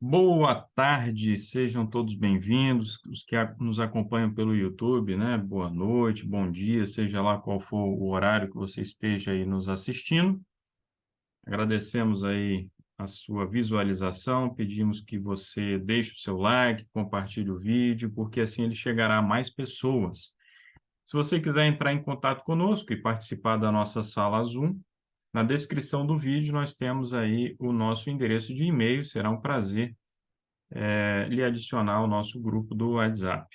Boa tarde, sejam todos bem-vindos, os que nos acompanham pelo YouTube, né? Boa noite, bom dia, seja lá qual for o horário que você esteja aí nos assistindo. Agradecemos aí a sua visualização, pedimos que você deixe o seu like, compartilhe o vídeo, porque assim ele chegará a mais pessoas. Se você quiser entrar em contato conosco e participar da nossa sala Zoom, na descrição do vídeo nós temos aí o nosso endereço de e-mail, será um prazer lhe adicionar ao nosso grupo do WhatsApp.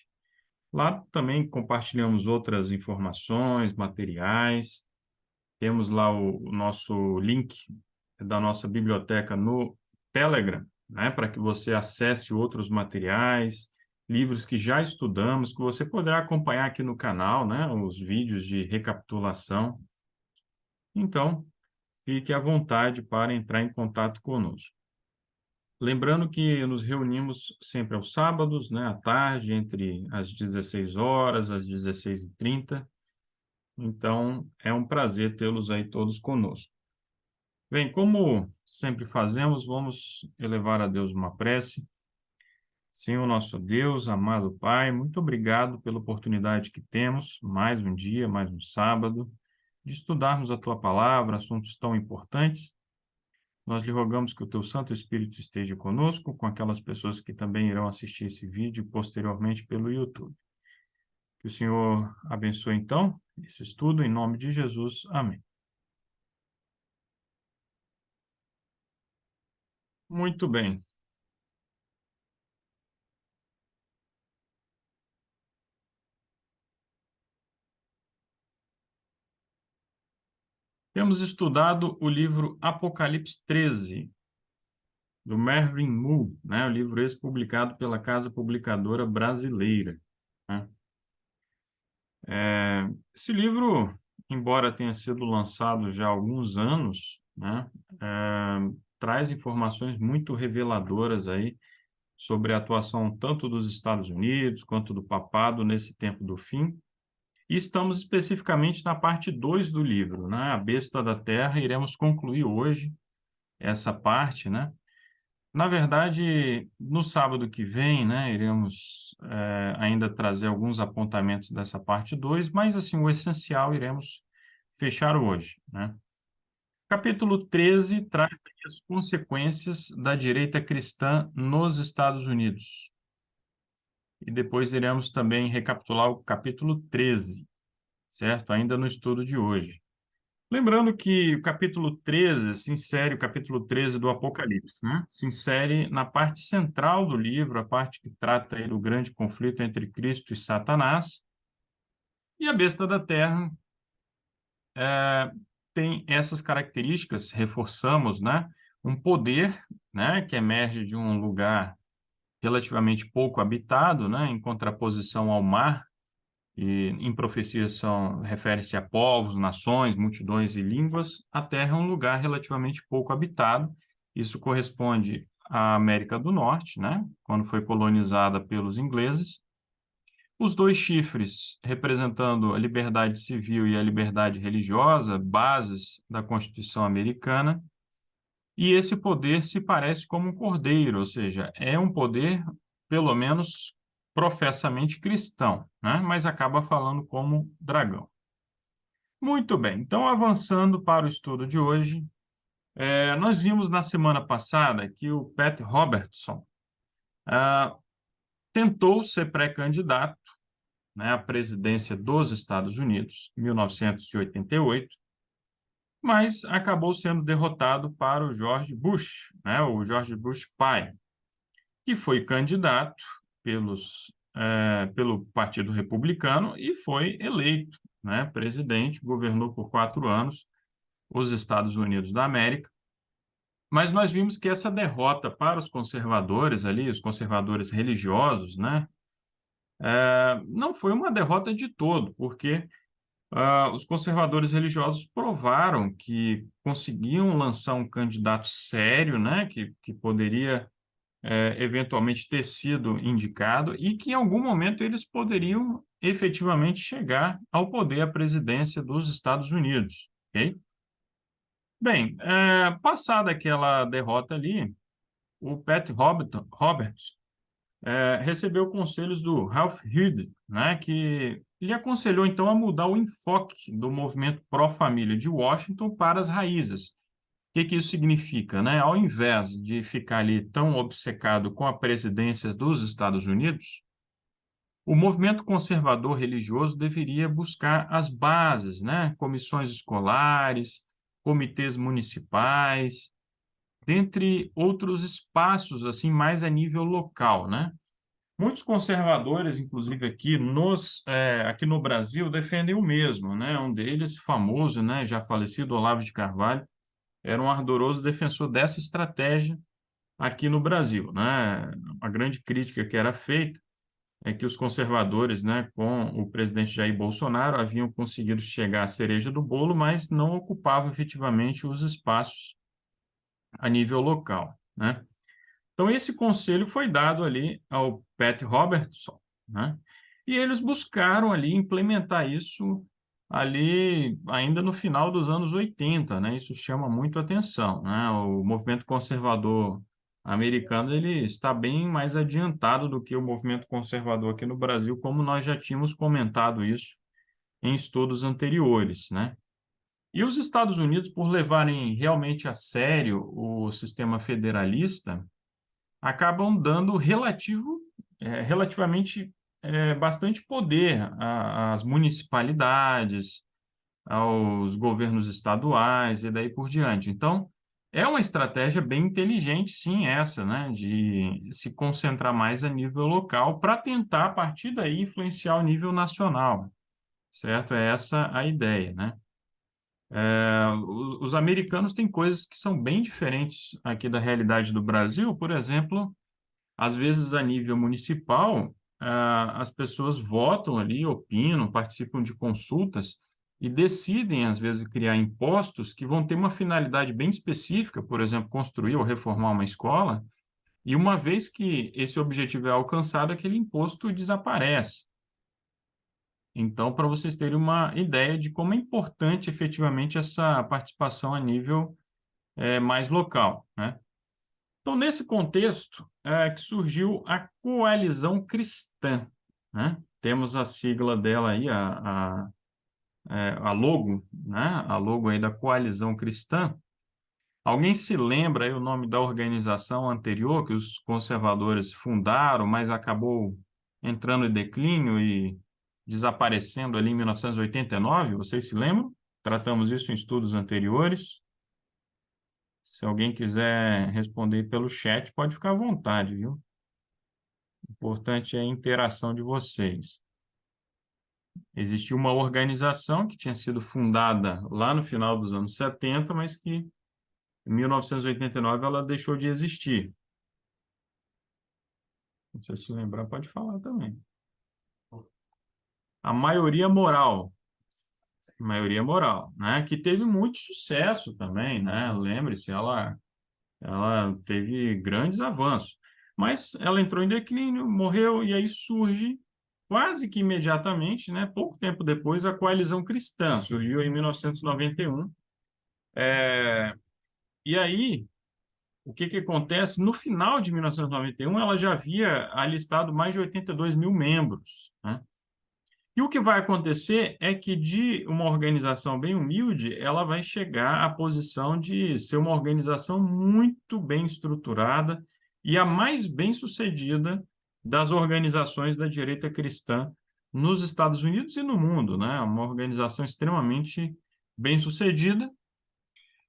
Lá também compartilhamos outras informações, materiais, temos lá o nosso link da nossa biblioteca no Telegram, né, para que você acesse outros materiais, livros que já estudamos, que você poderá acompanhar aqui no canal, né, os vídeos de recapitulação. Então, fique à vontade para entrar em contato conosco. Lembrando que nos reunimos sempre aos sábados, né, à tarde, entre as 16 horas, às 16h30. Então, é um prazer tê-los aí todos conosco. Bem, como sempre fazemos, vamos elevar a Deus uma prece. Senhor nosso Deus, amado Pai, muito obrigado pela oportunidade que temos, mais um dia, mais um sábado, de estudarmos a Tua palavra, assuntos tão importantes. Nós lhe rogamos que o teu Santo Espírito esteja conosco, com aquelas pessoas que também irão assistir esse vídeo posteriormente pelo YouTube. Que o Senhor abençoe, então, esse estudo, em nome de Jesus. Amém. Muito bem. Temos estudado o livro Apocalipse 13, do Mervyn Moore, né? O livro esse publicado pela Casa Publicadora Brasileira, né? Esse livro, embora tenha sido lançado já há alguns anos, né, traz informações muito reveladoras aí sobre a atuação tanto dos Estados Unidos quanto do papado nesse tempo do fim. E estamos especificamente na parte 2 do livro, né, a besta da terra. Iremos concluir hoje essa parte, né? Na verdade, no sábado que vem, né, iremos ainda trazer alguns apontamentos dessa parte 2, mas assim, o essencial iremos fechar hoje, né? Capítulo 13 traz aqui as consequências da direita cristã nos Estados Unidos. E depois iremos também recapitular o capítulo 13, certo? Ainda no estudo de hoje. Lembrando que o capítulo 13 se insere, o capítulo 13 do Apocalipse, né? Se insere na parte central do livro, a parte que trata aí do grande conflito entre Cristo e Satanás. E a besta da terra tem essas características, reforçamos, né? Um poder, né, que emerge de um lugar relativamente pouco habitado, né, em contraposição ao mar, e em profecia refere-se a povos, nações, multidões e línguas. A Terra é um lugar relativamente pouco habitado. Isso corresponde à América do Norte, né, quando foi colonizada pelos ingleses. Os dois chifres, representando a liberdade civil e a liberdade religiosa, bases da Constituição americana. E esse poder se parece como um cordeiro, ou seja, é um poder, pelo menos, professamente cristão, né? Mas acaba falando como dragão. Muito bem, então avançando para o estudo de hoje, nós vimos na semana passada que o Pat Robertson tentou ser pré-candidato, né, à presidência dos Estados Unidos, em 1988, mas acabou sendo derrotado para o George Bush, né, o George Bush pai, que foi candidato pelo Partido Republicano e foi eleito, né, presidente, governou por 4 anos os Estados Unidos da América. Mas nós vimos que essa derrota para os conservadores ali, os conservadores religiosos, né, não foi uma derrota de todo, porque os conservadores religiosos provaram que conseguiam lançar um candidato sério, né, que poderia eventualmente ter sido indicado e que em algum momento eles poderiam efetivamente chegar ao poder, à presidência dos Estados Unidos, ok? Bem, passada aquela derrota ali, o Pat Roberts recebeu conselhos do Ralph Reed, né, que lhe aconselhou, então, a mudar o enfoque do movimento pró-família de Washington para as raízes. O que isso significa, né? Ao invés de ficar ali tão obcecado com a presidência dos Estados Unidos, o movimento conservador religioso deveria buscar as bases, né? Comissões escolares, comitês municipais, dentre outros espaços assim mais a nível local, né? Muitos conservadores, inclusive aqui no Brasil, defendem o mesmo, né? Um deles, famoso, né? Já falecido, Olavo de Carvalho, era um ardoroso defensor dessa estratégia aqui no Brasil, né? A grande crítica que era feita é que os conservadores, né, com o presidente Jair Bolsonaro, haviam conseguido chegar à cereja do bolo, mas não ocupavam efetivamente os espaços a nível local, né? Então, esse conselho foi dado ali ao Pat Robertson, né? E eles buscaram ali implementar isso ali ainda no final dos anos 80, né? Isso chama muito atenção, né? O movimento conservador americano, ele está bem mais adiantado do que o movimento conservador aqui no Brasil, como nós já tínhamos comentado isso em estudos anteriores, né? E os Estados Unidos, por levarem realmente a sério o sistema federalista, acabam dando relativamente bastante poder às municipalidades, aos governos estaduais e daí por diante. Então, é uma estratégia bem inteligente, sim, essa, né, de se concentrar mais a nível local para tentar, a partir daí, influenciar o nível nacional, certo? É essa a ideia, né? Os americanos têm coisas que são bem diferentes aqui da realidade do Brasil, por exemplo, às vezes, a nível municipal, as pessoas votam ali, opinam, participam de consultas e decidem, às vezes, criar impostos que vão ter uma finalidade bem específica, por exemplo, construir ou reformar uma escola, e uma vez que esse objetivo é alcançado, aquele imposto desaparece. Então, para vocês terem uma ideia de como é importante efetivamente essa participação a nível mais local, né? Então, nesse contexto, que surgiu a Coalizão Cristã, né? Temos a sigla dela aí, a logo, né? A logo aí da Coalizão Cristã. Alguém se lembra aí o nome da organização anterior que os conservadores fundaram, mas acabou entrando em declínio e desaparecendo ali em 1989? Vocês se lembram? Tratamos isso em estudos anteriores. Se alguém quiser responder pelo chat, pode ficar à vontade, viu? O importante é a interação de vocês. Existiu uma organização que tinha sido fundada lá no final dos anos 70, mas que em 1989 ela deixou de existir. Se você se lembrar, pode falar também. A maioria moral, né? Que teve muito sucesso também, né? Lembre-se, ela teve grandes avanços, mas ela entrou em declínio, morreu, e aí surge quase que imediatamente, né, pouco tempo depois, a Coalizão Cristã, surgiu em 1991. E aí, o que acontece? No final de 1991, ela já havia alistado mais de 82 mil membros, né? E o que vai acontecer é que, de uma organização bem humilde, ela vai chegar à posição de ser uma organização muito bem estruturada e a mais bem-sucedida das organizações da direita cristã nos Estados Unidos e no mundo, né? Uma organização extremamente bem-sucedida.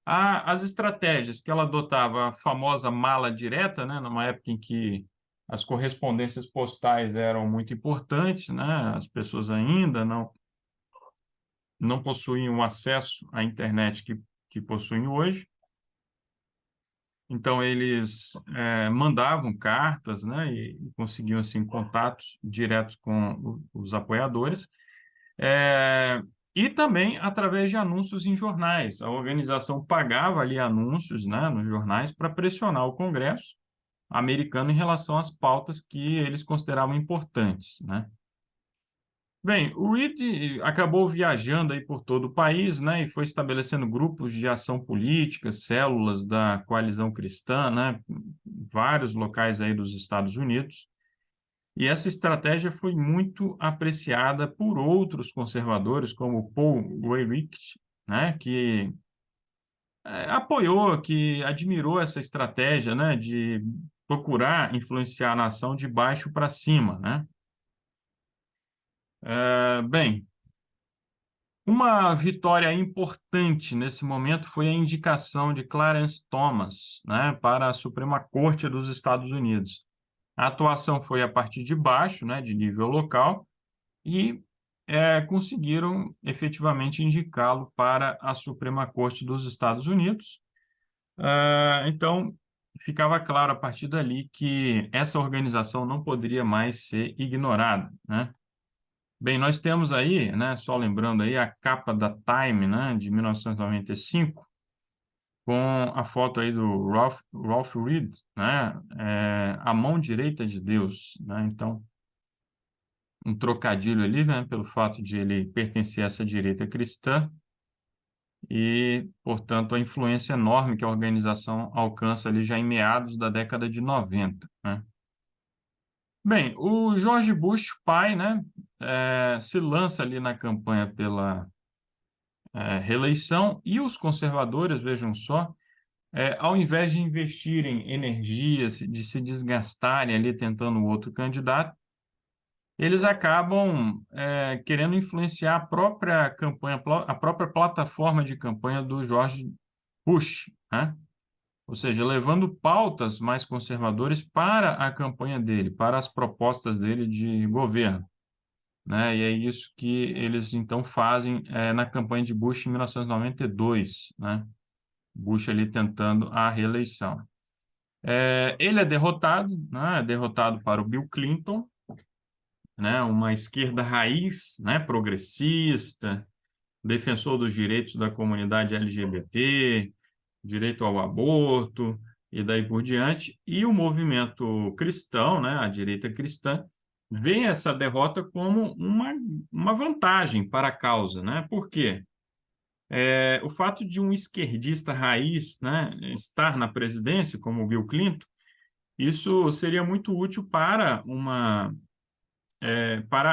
As estratégias que ela adotava, a famosa mala direta, né? Numa época em que as correspondências postais eram muito importantes, né? As pessoas ainda não possuíam o acesso à internet que possuem hoje. Então, eles mandavam cartas, né? E conseguiam, assim, contatos diretos com os apoiadores. E também através de anúncios em jornais. A organização pagava ali anúncios, né, nos jornais para pressionar o Congresso americano em relação às pautas que eles consideravam importantes, né? Bem, o Reed acabou viajando aí por todo o país, né, e foi estabelecendo grupos de ação política, células da coalizão cristã, né, vários locais aí dos Estados Unidos. E essa estratégia foi muito apreciada por outros conservadores, como Paul Weyrich, né, que apoiou, que admirou essa estratégia, né, de procurar influenciar a nação de baixo para cima, né? Bem, uma vitória importante nesse momento foi a indicação de Clarence Thomas, né, para a Suprema Corte dos Estados Unidos. A atuação foi a partir de baixo, né, de nível local, e conseguiram efetivamente indicá-lo para a Suprema Corte dos Estados Unidos. Então, ficava claro a partir dali que essa organização não poderia mais ser ignorada, né? Bem, nós temos aí, né, só lembrando aí, a capa da Time, né, de 1995, com a foto aí do Ralph Reed, né, a mão direita de Deus, né? Então, um trocadilho ali, né, pelo fato de ele pertencer a essa direita cristã e, portanto, a influência enorme que a organização alcança ali já em meados da década de 90, né? Bem, o George Bush, pai, né, se lança ali na campanha pela reeleição e os conservadores, vejam só, ao invés de investirem energias, de se desgastarem ali tentando outro candidato, eles acabam querendo influenciar a própria campanha, a própria plataforma de campanha do George Bush, né? Ou seja, levando pautas mais conservadoras para a campanha dele, para as propostas dele de governo, né? E é isso que eles então fazem na campanha de Bush em 1992, né? Bush ali tentando a reeleição. Ele é derrotado, né? Derrotado para o Bill Clinton, né? Uma esquerda raiz, né? Progressista, defensor dos direitos da comunidade LGBT, direito ao aborto e daí por diante. E o movimento cristão, né? A direita cristã, vê essa derrota como uma vantagem para a causa, né? Por quê? O fato de um esquerdista raiz, né, estar na presidência, como o Bill Clinton, isso seria muito útil para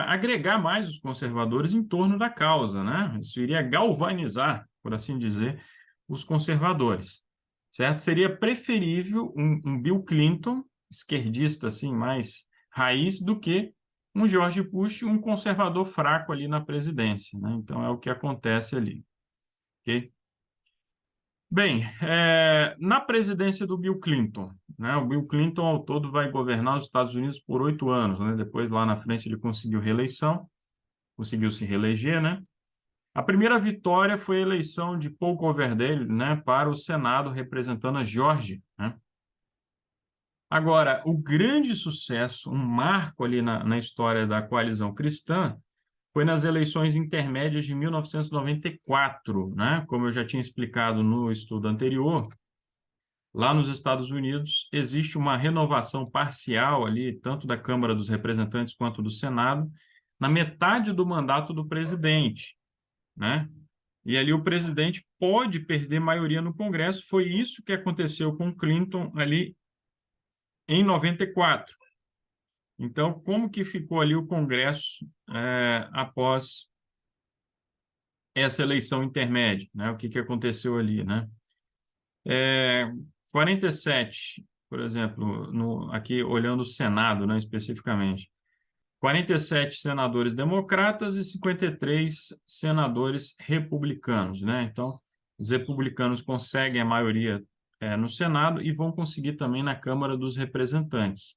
agregar mais os conservadores em torno da causa, né? Isso iria galvanizar, por assim dizer, os conservadores, certo? Seria preferível um Bill Clinton, esquerdista assim, mais raiz, do que um George Bush, um conservador fraco ali na presidência, né? Então é o que acontece ali, ok? Bem, na presidência do Bill Clinton, né? O Bill Clinton, ao todo, vai governar os Estados Unidos por 8 anos, né? Depois, lá na frente, ele conseguiu reeleição, conseguiu se reeleger, né? A primeira vitória foi a eleição de Paul Coverdale, né, para o Senado, representando a Geórgia, né? Agora, o grande sucesso, um marco ali na história da coalizão cristã, foi nas eleições intermédias de 1994, né? Como eu já tinha explicado no estudo anterior, lá nos Estados Unidos existe uma renovação parcial ali, tanto da Câmara dos Representantes quanto do Senado, na metade do mandato do presidente, né? E ali o presidente pode perder maioria no Congresso. Foi isso que aconteceu com Clinton ali em 94. Então, como que ficou ali o Congresso após essa eleição intermédia, né? O que que aconteceu ali, né? 47, por exemplo, aqui olhando o Senado, né, especificamente, 47 senadores democratas e 53 senadores republicanos, né? Então, os republicanos conseguem a maioria no Senado e vão conseguir também na Câmara dos Representantes.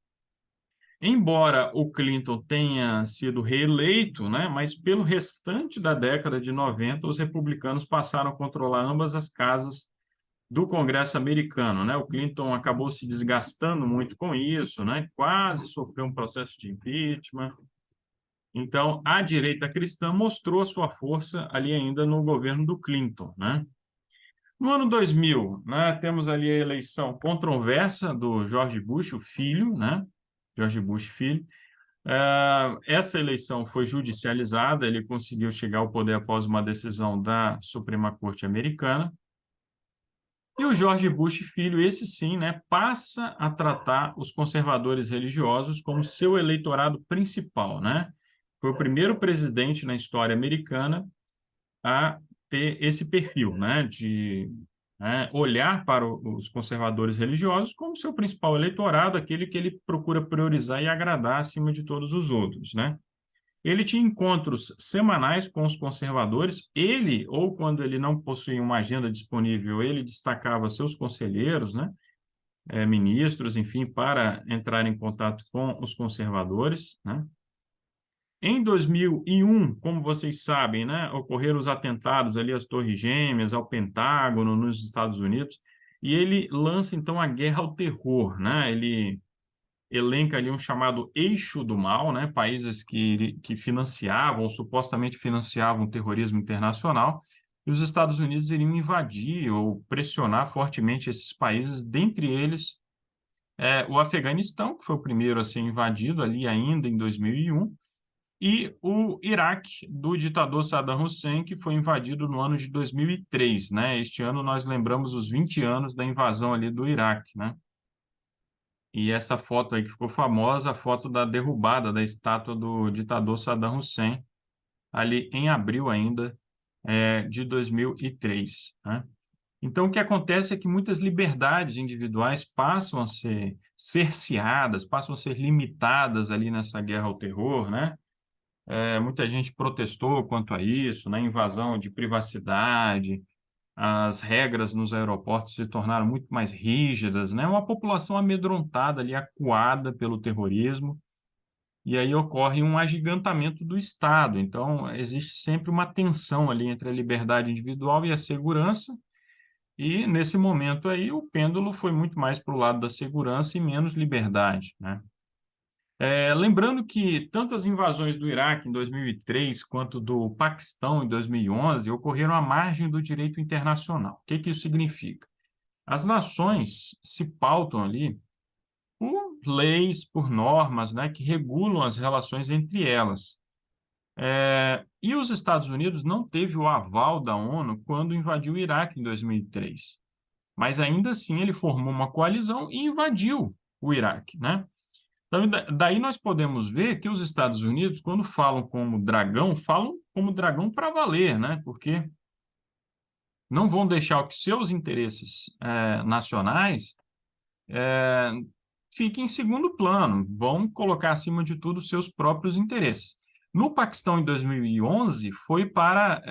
Embora o Clinton tenha sido reeleito, né, mas pelo restante da década de 90, os republicanos passaram a controlar ambas as casas do Congresso americano, né? O Clinton acabou se desgastando muito com isso, né? Quase sofreu um processo de impeachment. Então, a direita cristã mostrou a sua força ali ainda no governo do Clinton, né? No ano 2000, né, temos ali a eleição controversa do George Bush, o filho, né? George Bush filho. Essa eleição foi judicializada, ele conseguiu chegar ao poder após uma decisão da Suprema Corte Americana. E o George Bush Filho, esse sim, né, passa a tratar os conservadores religiosos como seu eleitorado principal, né? Foi o primeiro presidente na história americana a ter esse perfil, né, de olhar para os conservadores religiosos como seu principal eleitorado, aquele que ele procura priorizar e agradar acima de todos os outros, né? Ele tinha encontros semanais com os conservadores. Ele, ou quando ele não possuía uma agenda disponível, ele destacava seus conselheiros, né, ministros, enfim, para entrar em contato com os conservadores, né? Em 2001, como vocês sabem, né, ocorreram os atentados ali às Torres Gêmeas, ao Pentágono, nos Estados Unidos, e ele lança, então, a guerra ao terror, né? Ele elenca ali um chamado eixo do mal, né? Países que financiavam, supostamente financiavam o terrorismo internacional, e os Estados Unidos iriam invadir ou pressionar fortemente esses países, dentre eles o Afeganistão, que foi o primeiro a ser invadido ali ainda em 2001, e o Iraque, do ditador Saddam Hussein, que foi invadido no ano de 2003, né? Este ano nós lembramos os 20 anos da invasão ali do Iraque, né? E essa foto aí que ficou famosa, a foto da derrubada da estátua do ditador Saddam Hussein, ali em abril ainda de 2003, né? Então, o que acontece é que muitas liberdades individuais passam a ser cerceadas, passam a ser limitadas ali nessa guerra ao terror, né? Muita gente protestou quanto a isso, né? Invasão de privacidade, as regras nos aeroportos se tornaram muito mais rígidas, né? Uma população amedrontada ali, acuada pelo terrorismo, e aí ocorre um agigantamento do Estado. Então, existe sempre uma tensão ali entre a liberdade individual e a segurança, e nesse momento aí o pêndulo foi muito mais para o lado da segurança e menos liberdade, né? Lembrando que tanto as invasões do Iraque em 2003 quanto do Paquistão em 2011 ocorreram à margem do direito internacional. O que que isso significa? As nações se pautam ali por leis, por normas, né, que regulam as relações entre elas. E os Estados Unidos não teve o aval da ONU quando invadiu o Iraque em 2003. Mas ainda assim ele formou uma coalizão e invadiu o Iraque, né? Então, daí nós podemos ver que os Estados Unidos, quando falam como dragão para valer, né? Porque não vão deixar que seus interesses nacionais eh, fiquem em segundo plano, vão colocar acima de tudo os seus próprios interesses. No Paquistão, em 2011, foi para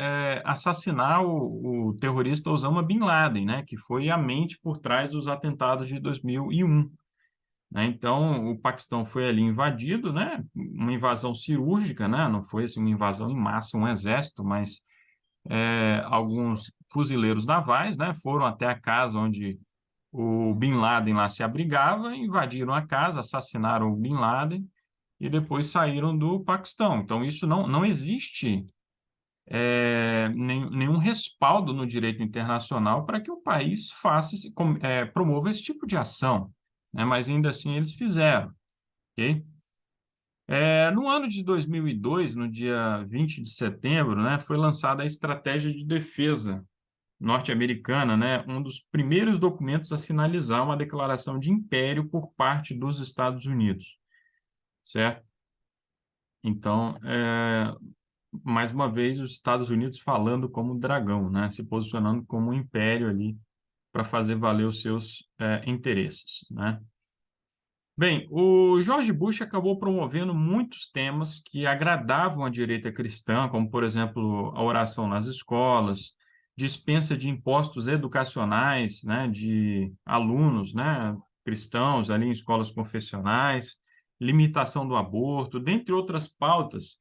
assassinar o terrorista Osama Bin Laden, né? Que foi a mente por trás dos atentados de 2001. Né? Então, o Paquistão foi ali invadido, né? Uma invasão cirúrgica, né? Não foi assim, uma invasão em massa, um exército, mas alguns fuzileiros navais, né? Foram até a casa onde o Bin Laden lá se abrigava, invadiram a casa, assassinaram o Bin Laden e depois saíram do Paquistão. Então, isso não existe nenhum respaldo no direito internacional para que o país promova esse tipo de ação, né? Mas ainda assim eles fizeram, ok? No ano de 2002, no dia 20 de setembro, né, foi lançada a Estratégia de Defesa norte-americana, né, um dos primeiros documentos a sinalizar uma declaração de império por parte dos Estados Unidos, certo? Então, mais uma vez, os Estados Unidos falando como dragão, né, se posicionando como um império ali para fazer valer os seus interesses, né? Bem, o George Bush acabou promovendo muitos temas que agradavam a direita cristã, como, por exemplo, a oração nas escolas, dispensa de impostos educacionais, né, de alunos, né, cristãos ali em escolas confessionais, limitação do aborto, dentre outras pautas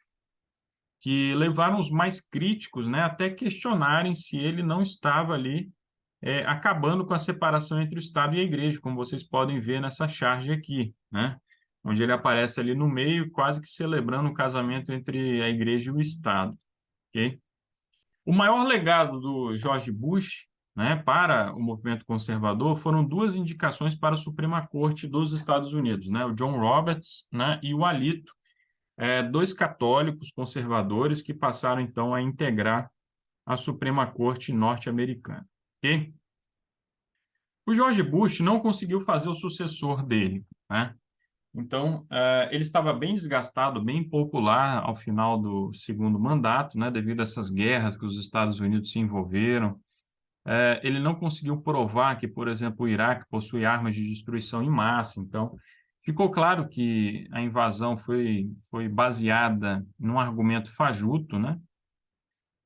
que levaram os mais críticos, né, até questionarem se ele não estava ali acabando com a separação entre o Estado e a Igreja, como vocês podem ver nessa charge aqui, né? Onde ele aparece ali no meio, quase que celebrando o casamento entre a Igreja e o Estado, ok? O maior legado do George Bush, né, para o movimento conservador foram duas indicações para a Suprema Corte dos Estados Unidos, né? O John Roberts, né, e o Alito, dois católicos conservadores que passaram, então, a integrar a Suprema Corte norte-americana, ok? O George Bush não conseguiu fazer o sucessor dele, né? Então, ele estava bem desgastado, bem popular ao final do segundo mandato, né, devido a essas guerras que os Estados Unidos se envolveram. Ele não conseguiu provar que, por exemplo, o Iraque possui armas de destruição em massa. Então, ficou claro que a invasão foi baseada num argumento fajuto, né?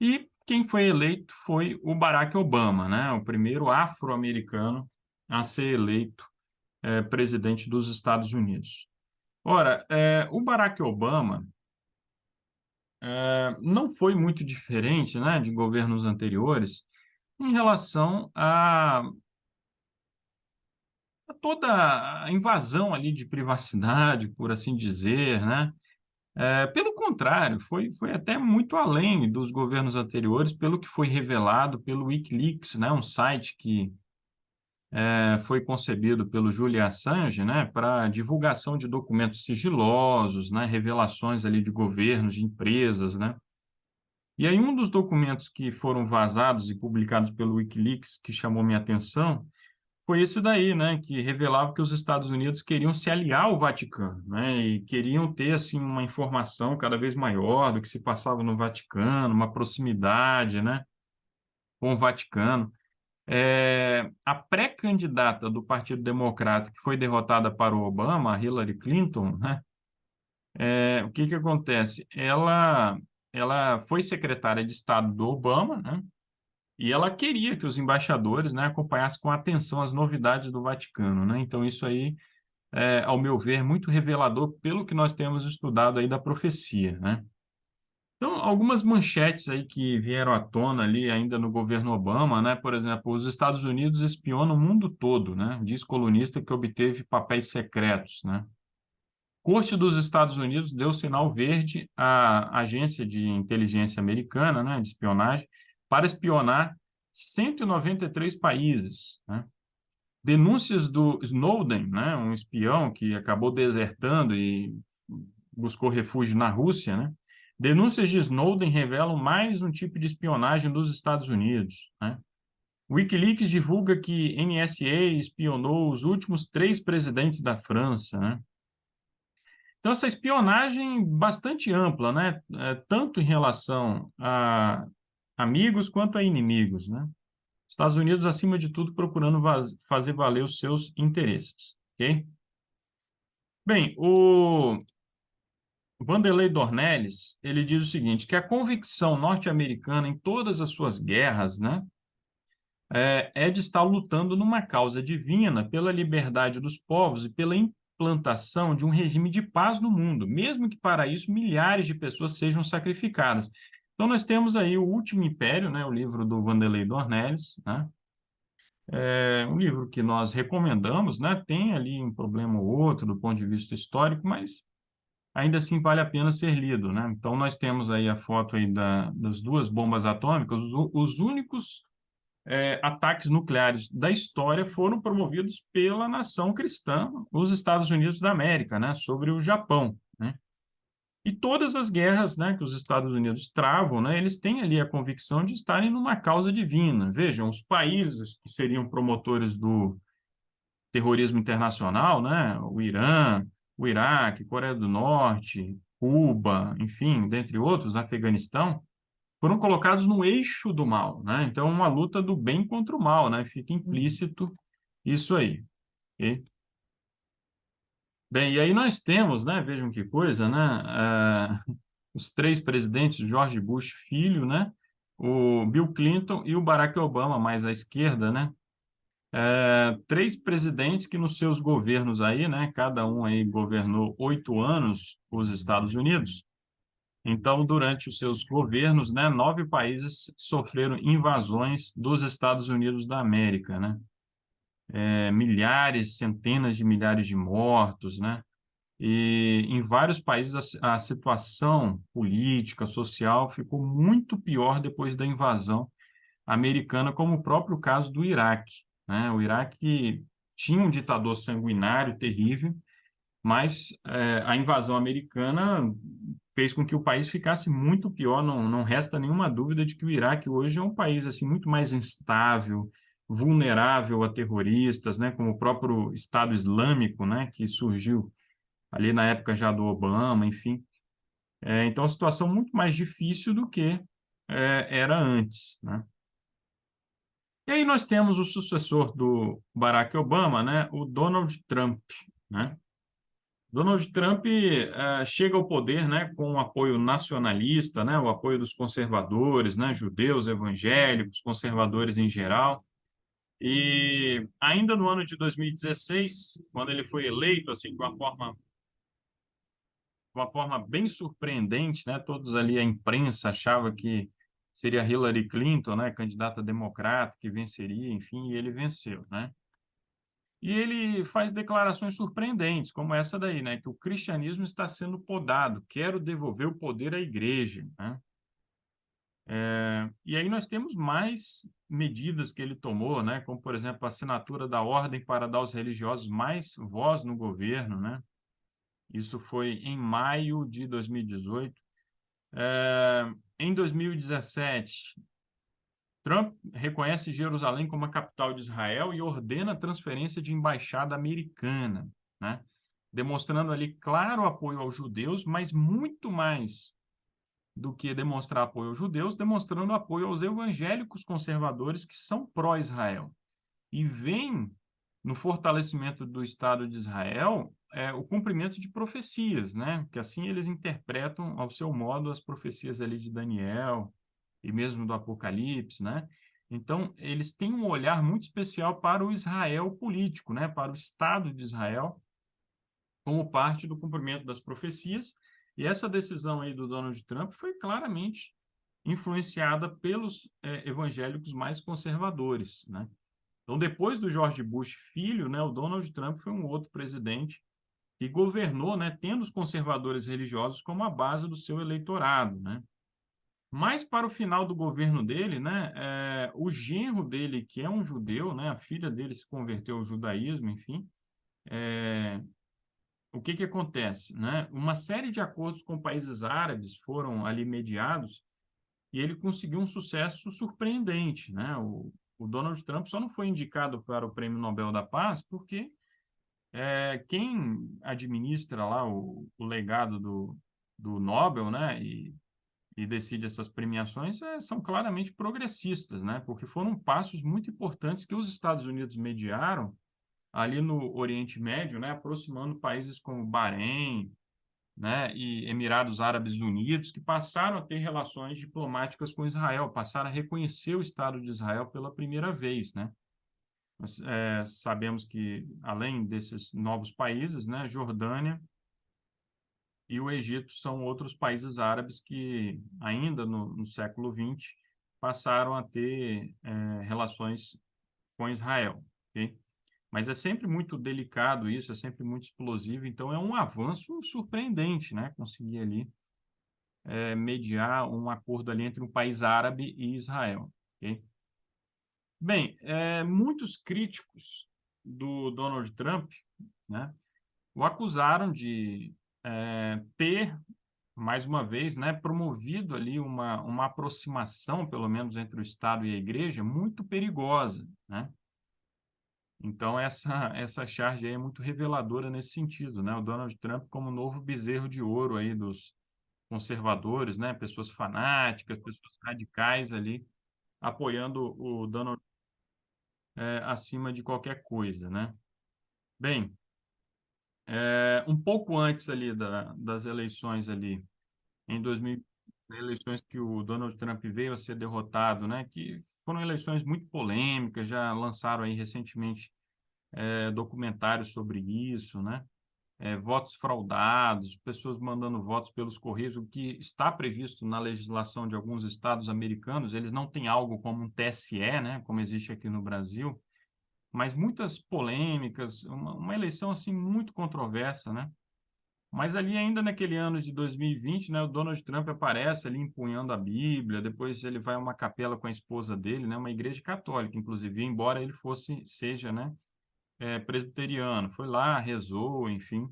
E quem foi eleito foi o Barack Obama, né? O primeiro afro-americano a ser eleito presidente dos Estados Unidos. Ora, o Barack Obama não foi muito diferente, né, de governos anteriores em relação a toda a invasão ali de privacidade, por assim dizer, né? Pelo contrário, foi até muito além dos governos anteriores, pelo que foi revelado pelo WikiLeaks, né, um site que foi concebido pelo Julian Assange, né, para divulgação de documentos sigilosos, né, revelações ali de governos, de empresas, né? E aí um dos documentos que foram vazados e publicados pelo WikiLeaks que chamou minha atenção foi esse daí, né, que revelava que os Estados Unidos queriam se aliar ao Vaticano, né, e queriam ter assim uma informação cada vez maior do que se passava no Vaticano, uma proximidade, né, com o Vaticano. A pré-candidata do Partido Democrata, que foi derrotada para o Obama, a Hillary Clinton, né, o que que acontece? Ela foi secretária de Estado do Obama, né, e ela queria que os embaixadores, né, acompanhassem com atenção as novidades do Vaticano, né? Então isso aí ao meu ver, muito revelador pelo que nós temos estudado aí da profecia, né? Então, algumas manchetes aí que vieram à tona ali ainda no governo Obama, né? Por exemplo, os Estados Unidos espionam o mundo todo, né? Diz colunista que obteve papéis secretos, né? Corte dos Estados Unidos deu sinal verde à agência de inteligência americana, né, de espionagem, para espionar 193 países, né? Denúncias do Snowden, né, um espião que acabou desertando e buscou refúgio na Rússia, né? Denúncias de Snowden revelam mais um tipo de espionagem dos Estados Unidos, né? Wikileaks divulga que NSA espionou os últimos 3 presidentes da França, né? Então, essa espionagem bastante ampla, né? Tanto em relação a amigos quanto a inimigos, né? Estados Unidos, acima de tudo, procurando fazer valer os seus interesses, ok? Bem, o Vanderlei Dornelles, ele diz o seguinte, que a convicção norte-americana em todas as suas guerras, né, é de estar lutando numa causa divina pela liberdade dos povos e pela implantação de um regime de paz no mundo, mesmo que para isso milhares de pessoas sejam sacrificadas. Então, nós temos aí o Último Império, né, o livro do Vanderlei Dornelles, né, um livro que nós recomendamos, né, tem ali um problema ou outro do ponto de vista histórico, mas ainda assim vale a pena ser lido, né? Então, nós temos aí a foto aí das 2 bombas atômicas, os únicos ataques nucleares da história foram promovidos pela nação cristã, os Estados Unidos da América, né, sobre o Japão, né? E todas as guerras, né, que os Estados Unidos travam, né, eles têm ali a convicção de estarem numa causa divina. Vejam, os países que seriam promotores do terrorismo internacional, né, o Irã, o Iraque, Coreia do Norte, Cuba, enfim, dentre outros, Afeganistão, foram colocados no eixo do mal, né? Então, uma luta do bem contra o mal, né? Fica implícito isso aí, ok? Bem, e aí nós temos, né? Vejam que coisa, né? Os 3 presidentes, George Bush filho, né? O Bill Clinton e o Barack Obama, mais à esquerda, né? 3 presidentes que nos seus governos aí, né? Cada um aí governou 8 anos os Estados Unidos. Então, durante os seus governos, né, 9 países sofreram invasões dos Estados Unidos da América, né? Milhares, centenas de milhares de mortos, né? E em vários países a situação política, social ficou muito pior depois da invasão americana, como o próprio caso do Iraque, né? O Iraque tinha um ditador sanguinário, terrível, mas a invasão americana fez com que o país ficasse muito pior. Não resta nenhuma dúvida de que o Iraque hoje é um país assim muito mais instável, vulnerável a terroristas, né, como o próprio Estado Islâmico, né, que surgiu ali na época já do Obama, enfim. Então, a situação muito mais difícil do que era antes, né? E aí nós temos o sucessor do Barack Obama, né, o Donald Trump, né? Donald Trump chega ao poder, né, com um apoio nacionalista, né, o apoio dos conservadores, né, judeus, evangélicos, conservadores em geral. E ainda no ano de 2016, quando ele foi eleito, assim, de uma forma bem surpreendente, né, todos ali, a imprensa achava que seria Hillary Clinton, né, candidata democrata, que venceria, enfim, e ele venceu, né? E ele faz declarações surpreendentes, como essa daí, né? Que o cristianismo está sendo podado, quero devolver o poder à igreja, né? E aí nós temos mais medidas que ele tomou, né? Como, por exemplo, a assinatura da ordem para dar aos religiosos mais voz no governo, né? Isso foi em maio de 2018. Em 2017, Trump reconhece Jerusalém como a capital de Israel e ordena a transferência de embaixada americana, né? Demonstrando ali claro apoio aos judeus, mas muito mais do que demonstrar apoio aos judeus, demonstrando apoio aos evangélicos conservadores que são pró-Israel. E vem no fortalecimento do Estado de Israel o cumprimento de profecias, né? Que assim eles interpretam ao seu modo as profecias ali de Daniel e mesmo do Apocalipse, né? Então, eles têm um olhar muito especial para o Israel político, né? Para o Estado de Israel, como parte do cumprimento das profecias. E essa decisão aí do Donald Trump foi claramente influenciada pelos evangélicos mais conservadores, né? Então, depois do George Bush filho, né, o Donald Trump foi um outro presidente que governou, né, tendo os conservadores religiosos como a base do seu eleitorado, né? Mas para o final do governo dele, né, o genro dele, que é um judeu, né, a filha dele se converteu ao judaísmo, enfim, o que que acontece, né? Uma série de acordos com países árabes foram ali mediados e ele conseguiu um sucesso surpreendente, né? O Donald Trump só não foi indicado para o Prêmio Nobel da Paz porque quem administra lá o legado do Nobel, né? E decide essas premiações são claramente progressistas, né? Porque foram passos muito importantes que os Estados Unidos mediaram ali no Oriente Médio, né? Aproximando países como Bahrein, né? E Emirados Árabes Unidos, que passaram a ter relações diplomáticas com Israel, passaram a reconhecer o Estado de Israel pela primeira vez, né? Nós sabemos que, além desses novos países, né? Jordânia e o Egito são outros países árabes que, ainda no século XX, passaram a ter relações com Israel. Okay? Mas é sempre muito delicado isso, é sempre muito explosivo, então é um avanço surpreendente, né? Conseguir ali mediar um acordo ali entre um país árabe e Israel. Okay? Bem, muitos críticos do Donald Trump, né, o acusaram de ter mais uma vez, né, promovido ali uma aproximação, pelo menos entre o Estado e a Igreja, muito perigosa, né? Então, essa charge aí é muito reveladora nesse sentido, né? O Donald Trump como novo bezerro de ouro aí dos conservadores, né? Pessoas fanáticas, pessoas radicais ali, apoiando o Donald acima de qualquer coisa, né? Bem, um pouco antes ali das eleições ali, em 2000, eleições que o Donald Trump veio a ser derrotado, né? Que foram eleições muito polêmicas, já lançaram aí recentemente documentários sobre isso, né? Votos fraudados, pessoas mandando votos pelos correios, o que está previsto na legislação de alguns estados americanos, eles não têm algo como um TSE, né? Como existe aqui no Brasil, mas muitas polêmicas, uma eleição assim muito controversa, né? Mas ali ainda naquele ano de 2020, né, o Donald Trump aparece ali empunhando a Bíblia, depois ele vai a uma capela com a esposa dele, né, uma igreja católica, inclusive, embora ele seja, né, presbiteriano. Foi lá, rezou, enfim.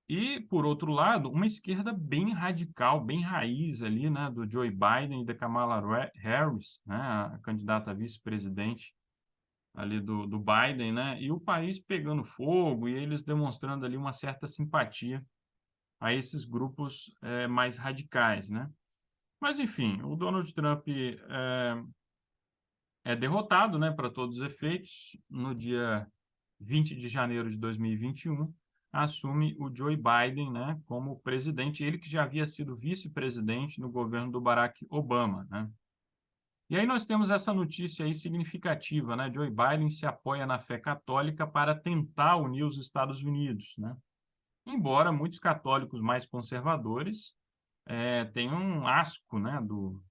E, por outro lado, uma esquerda bem radical, bem raiz ali, né, do Joe Biden e da Kamala Harris, né, a candidata a vice-presidente ali do Biden, né? E o país pegando fogo e eles demonstrando ali uma certa simpatia a esses grupos mais radicais, né? Mas, enfim, o Donald Trump é derrotado, né, para todos os efeitos. No dia 20 de janeiro de 2021, assume o Joe Biden, né, como presidente, ele que já havia sido vice-presidente no governo do Barack Obama, né? E aí nós temos essa notícia aí significativa, né? Joe Biden se apoia na fé católica para tentar unir os Estados Unidos, né? Embora muitos católicos mais conservadores tenham um asco, né, do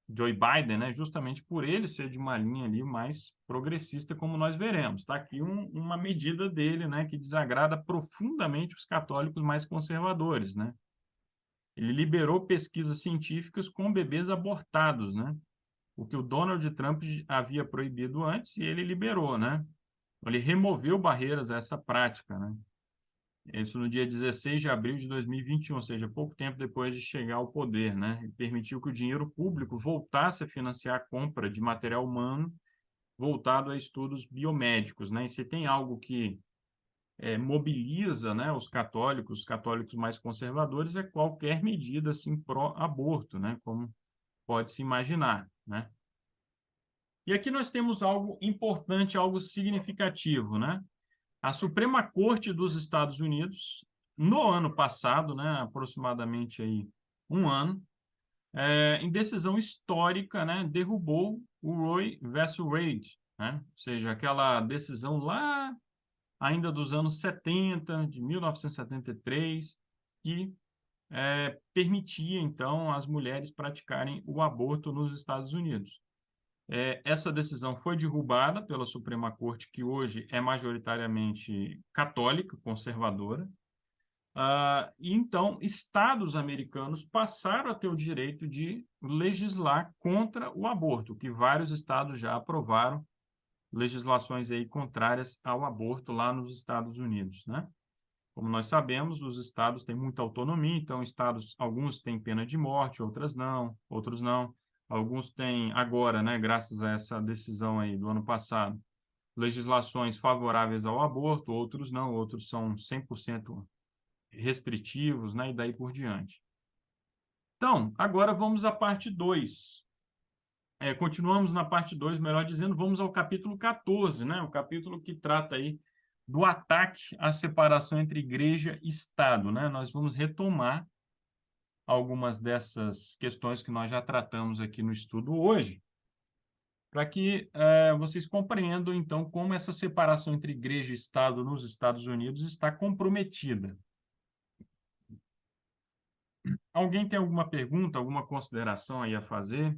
Joe Biden, né, justamente por ele ser de uma linha ali mais progressista, como nós veremos. Está aqui uma medida dele, né, que desagrada profundamente os católicos mais conservadores, né? Ele liberou pesquisas científicas com bebês abortados, né? O que o Donald Trump havia proibido antes e ele liberou, né? Ele removeu barreiras a essa prática, né? Isso no dia 16 de abril de 2021, ou seja, pouco tempo depois de chegar ao poder, né? E permitiu que o dinheiro público voltasse a financiar a compra de material humano voltado a estudos biomédicos, né? E se tem algo que mobiliza, né, os católicos mais conservadores, é qualquer medida assim pró-aborto, né? Como pode se imaginar, né? E aqui nós temos algo importante, algo significativo, né? A Suprema Corte dos Estados Unidos, no ano passado, né, aproximadamente aí um ano, em decisão histórica, né, derrubou o Roe versus Wade, né? Ou seja, aquela decisão lá ainda dos anos 70, de 1973, que permitia, então, as mulheres praticarem o aborto nos Estados Unidos. Essa decisão foi derrubada pela Suprema Corte, que hoje é majoritariamente católica, conservadora. E então, estados americanos passaram a ter o direito de legislar contra o aborto, que vários estados já aprovaram legislações aí contrárias ao aborto lá nos Estados Unidos, né? Como nós sabemos, os estados têm muita autonomia, então estados, alguns têm pena de morte, outras não, outros não. Alguns têm agora, né, graças a essa decisão aí do ano passado, legislações favoráveis ao aborto, outros não, outros são 100% restritivos, né, e daí por diante. Então, agora vamos à parte 2. Continuamos na parte 2, melhor dizendo, vamos ao capítulo 14, né, o capítulo que trata aí do ataque à separação entre igreja e Estado, né? Nós vamos retomar algumas dessas questões que nós já tratamos aqui no estudo hoje, para que vocês compreendam, então, como essa separação entre igreja e Estado nos Estados Unidos está comprometida. Alguém tem alguma pergunta, alguma consideração aí a fazer?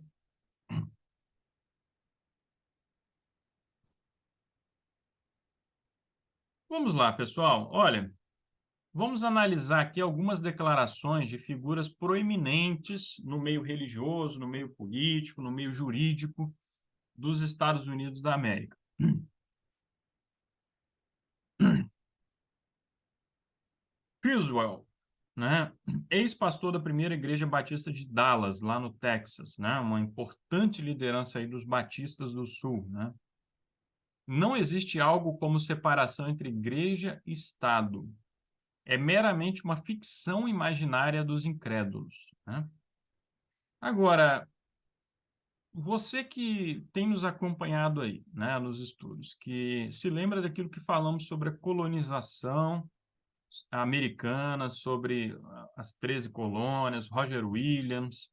Vamos lá, pessoal. Olha, vamos analisar aqui algumas declarações de figuras proeminentes no meio religioso, no meio político, no meio jurídico dos Estados Unidos da América. Criswell, né? Ex-pastor da primeira igreja batista de Dallas, lá no Texas, né? Uma importante liderança aí dos batistas do Sul, né? Não existe algo como separação entre igreja e Estado. É meramente uma ficção imaginária dos incrédulos, né? Agora, você que tem nos acompanhado aí, né, nos estudos, que se lembra daquilo que falamos sobre a colonização americana, sobre as 13 colônias, Roger Williams.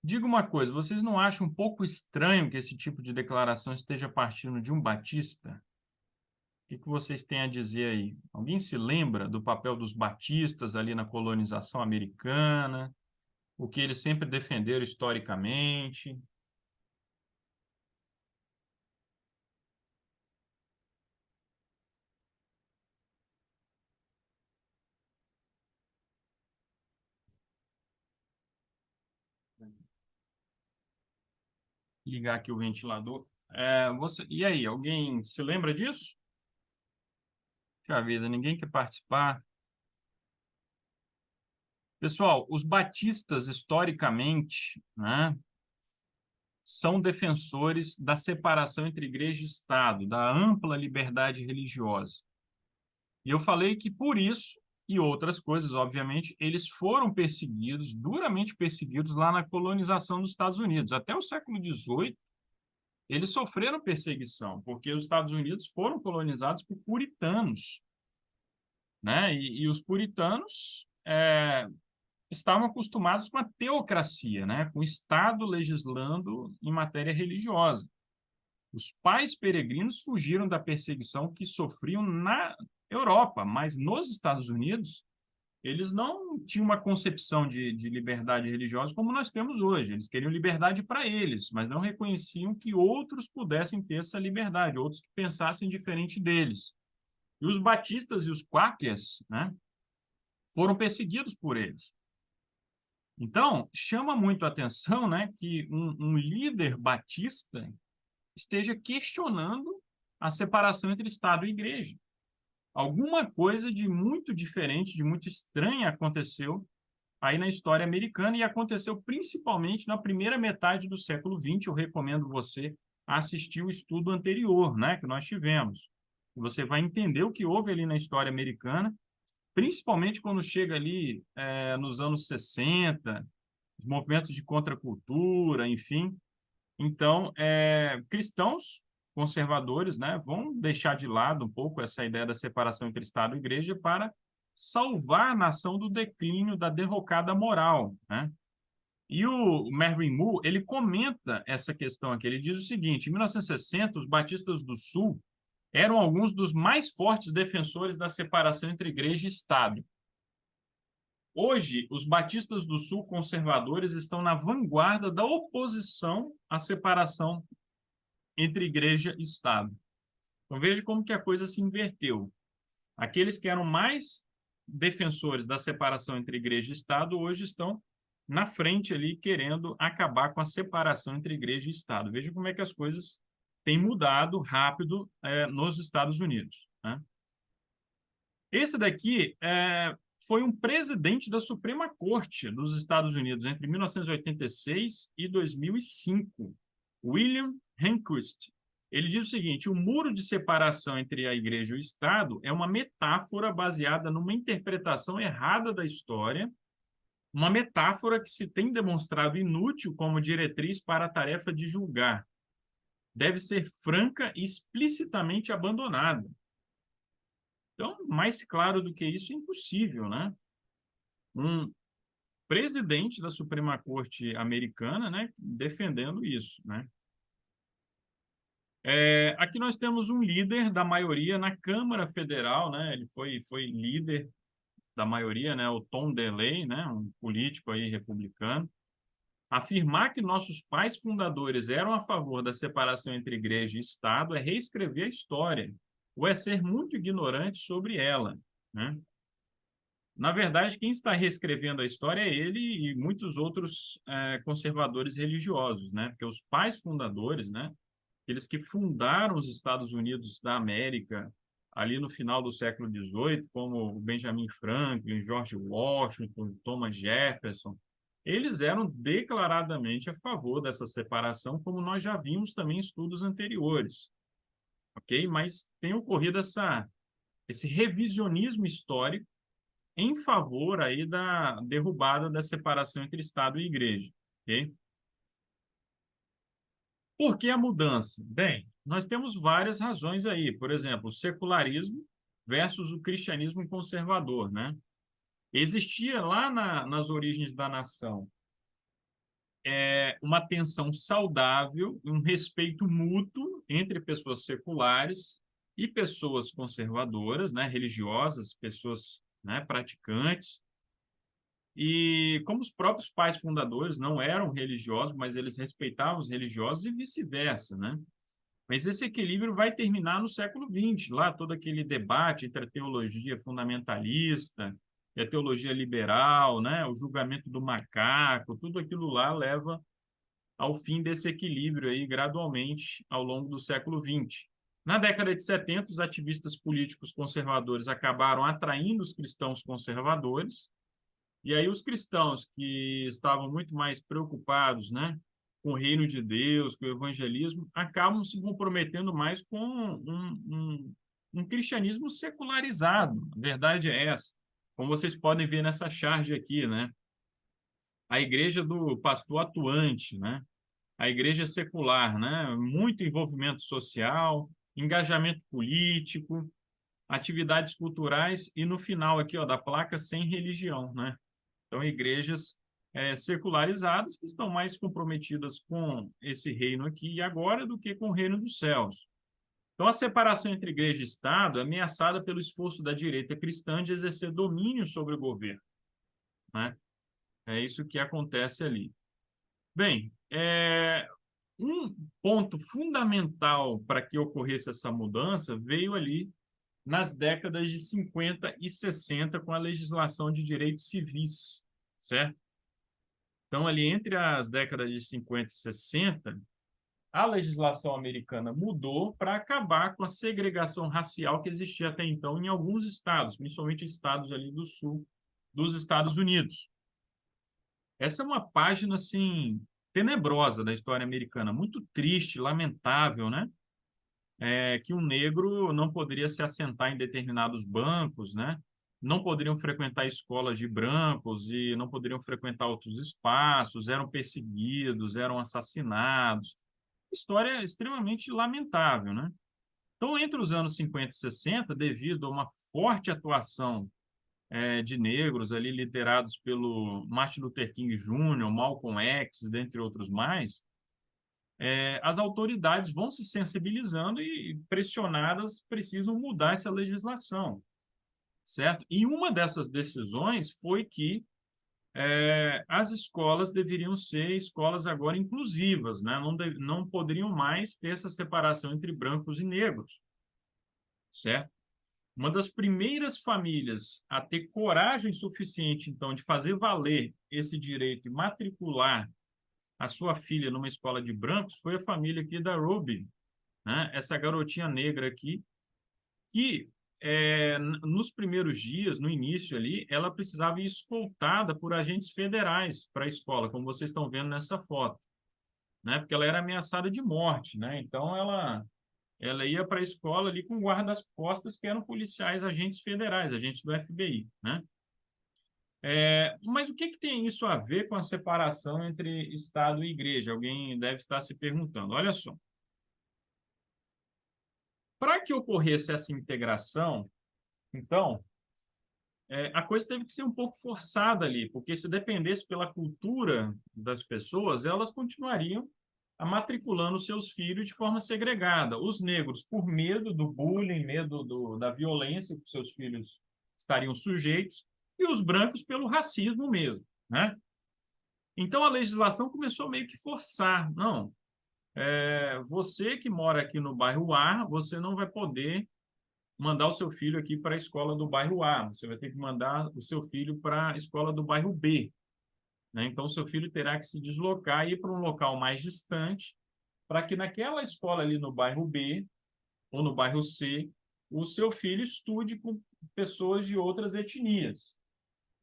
Diga uma coisa, vocês não acham um pouco estranho que esse tipo de declaração esteja partindo de um batista? O que vocês têm a dizer aí? Alguém se lembra do papel dos batistas ali na colonização americana? O que eles sempre defenderam historicamente? Ligar aqui o ventilador. E aí, alguém se lembra disso? Puxa vida, ninguém quer participar. Pessoal, os batistas, historicamente, né, são defensores da separação entre igreja e Estado, da ampla liberdade religiosa. E eu falei que por isso, e outras coisas, obviamente, eles foram perseguidos, duramente perseguidos lá na colonização dos Estados Unidos. Até o século XVIII, eles sofreram perseguição, porque os Estados Unidos foram colonizados por puritanos, né? E os puritanos estavam acostumados com a teocracia, né? Com o Estado legislando em matéria religiosa. Os pais peregrinos fugiram da perseguição que sofriam na Europa, mas nos Estados Unidos, eles não tinham uma concepção de liberdade religiosa como nós temos hoje. Eles queriam liberdade para eles, mas não reconheciam que outros pudessem ter essa liberdade, outros que pensassem diferente deles. E os batistas e os quáquers, né, foram perseguidos por eles. Então, chama muito a atenção, né, que um líder batista esteja questionando a separação entre Estado e Igreja. Alguma coisa de muito diferente, de muito estranha aconteceu aí na história americana e aconteceu principalmente na primeira metade do século XX. Eu recomendo você assistir o estudo anterior, né, que nós tivemos. Você vai entender o que houve ali na história americana, principalmente quando chega ali nos anos 60, os movimentos de contracultura, enfim. Então, cristãos conservadores, né, vão deixar de lado um pouco essa ideia da separação entre Estado e Igreja para salvar a nação do declínio, da derrocada moral, né? E o Mervyn Moore, ele comenta essa questão aqui, ele diz o seguinte: em 1960, os batistas do Sul eram alguns dos mais fortes defensores da separação entre Igreja e Estado. Hoje, os batistas do Sul conservadores estão na vanguarda da oposição à separação entre igreja e Estado. Então, veja como que a coisa se inverteu. Aqueles que eram mais defensores da separação entre igreja e Estado, hoje estão na frente ali, querendo acabar com a separação entre igreja e Estado. Veja como é que as coisas têm mudado rápido nos Estados Unidos, né? Esse daqui foi um presidente da Suprema Corte dos Estados Unidos entre 1986 e 2005, William Rehnquist. Ele diz o seguinte: o muro de separação entre a igreja e o Estado é uma metáfora baseada numa interpretação errada da história, uma metáfora que se tem demonstrado inútil como diretriz para a tarefa de julgar. Deve ser franca e explicitamente abandonada. Então, mais claro do que isso é impossível, né? Um presidente da Suprema Corte americana, né, defendendo isso, né? Aqui nós temos um líder da maioria na Câmara Federal, né? Ele foi líder da maioria, né? O Tom DeLay, né? Um político aí republicano. Afirmar que nossos pais fundadores eram a favor da separação entre igreja e Estado é reescrever a história, ou é ser muito ignorante sobre ela, né? Na verdade, quem está reescrevendo a história é ele e muitos outros conservadores religiosos, né? Porque os pais fundadores, né? Eles que fundaram os Estados Unidos da América ali no final do século XVIII, como Benjamin Franklin, George Washington, Thomas Jefferson, eles eram declaradamente a favor dessa separação, como nós já vimos também em estudos anteriores, ok? Mas tem ocorrido esse revisionismo histórico em favor aí da derrubada da separação entre Estado e Igreja, ok? Por que a mudança? Bem, nós temos várias razões aí. Por exemplo, o secularismo versus o cristianismo conservador, né? Existia lá nas origens da nação uma tensão saudável, um respeito mútuo entre pessoas seculares e pessoas conservadoras, né, religiosas, pessoas, né, praticantes. E como os próprios pais fundadores não eram religiosos, mas eles respeitavam os religiosos e vice-versa, né? Mas esse equilíbrio vai terminar no século XX, lá todo aquele debate entre a teologia fundamentalista e a teologia liberal, né? O julgamento do macaco, tudo aquilo lá leva ao fim desse equilíbrio aí gradualmente ao longo do século XX. Na década de 70, os ativistas políticos conservadores acabaram atraindo os cristãos conservadores, e aí os cristãos que estavam muito mais preocupados, né, com o reino de Deus, com o evangelismo, acabam se comprometendo mais com um cristianismo secularizado. A verdade é essa. Como vocês podem ver nessa charge aqui, né? A igreja do pastor atuante, né? A igreja secular, né? Muito envolvimento social, engajamento político, atividades culturais e no final aqui, ó, da placa, sem religião, né? Então, igrejas secularizadas que estão mais comprometidas com esse reino aqui e agora do que com o reino dos céus. Então, a separação entre igreja e Estado é ameaçada pelo esforço da direita cristã de exercer domínio sobre o governo, né? É isso que acontece ali. Bem, um ponto fundamental para que ocorresse essa mudança veio ali nas décadas de 50 e 60 com a legislação de direitos civis, certo? Então, ali entre as décadas de 50 e 60, a legislação americana mudou para acabar com a segregação racial que existia até então em alguns estados, principalmente estados ali do sul dos Estados Unidos. Essa é uma página, assim, tenebrosa da história americana, muito triste, lamentável, né? Que um negro não poderia se assentar em determinados bancos, né? Não poderiam frequentar escolas de brancos e não poderiam frequentar outros espaços, eram perseguidos, eram assassinados. História extremamente lamentável, né? Então, entre os anos 50 e 60, devido a uma forte atuação de negros ali liderados pelo Martin Luther King Jr., Malcolm X, dentre outros mais, as autoridades vão se sensibilizando e pressionadas precisam mudar essa legislação, certo? E uma dessas decisões foi que as escolas deveriam ser escolas agora inclusivas, né? Não poderiam mais ter essa separação entre brancos e negros, certo? Uma das primeiras famílias a ter coragem suficiente, então, de fazer valer esse direito e matricular a sua filha numa escola de brancos foi a família aqui da Ruby, né? Essa garotinha negra aqui, que nos primeiros dias, no início ali, ela precisava ir escoltada por agentes federais para a escola, como vocês estão vendo nessa foto, né? Porque ela era ameaçada de morte, né? Então ela ia para a escola ali com guardas-costas que eram policiais, agentes federais, agentes do FBI, né? Mas o que tem isso a ver com a separação entre Estado e Igreja? Alguém deve estar se perguntando. Olha só, para que ocorresse essa integração, então, a coisa teve que ser um pouco forçada ali, porque se dependesse pela cultura das pessoas, elas continuariam matriculando seus filhos de forma segregada. Os negros, por medo do bullying, medo da violência que seus filhos estariam sujeitos, e os brancos pelo racismo mesmo, né? Então a legislação começou meio que forçar. Não, você que mora aqui no bairro A, você não vai poder mandar o seu filho aqui para a escola do bairro A, você vai ter que mandar o seu filho para a escola do bairro B, né? Então, o seu filho terá que se deslocar e ir para um local mais distante, para que naquela escola ali no bairro B ou no bairro C, o seu filho estude com pessoas de outras etnias.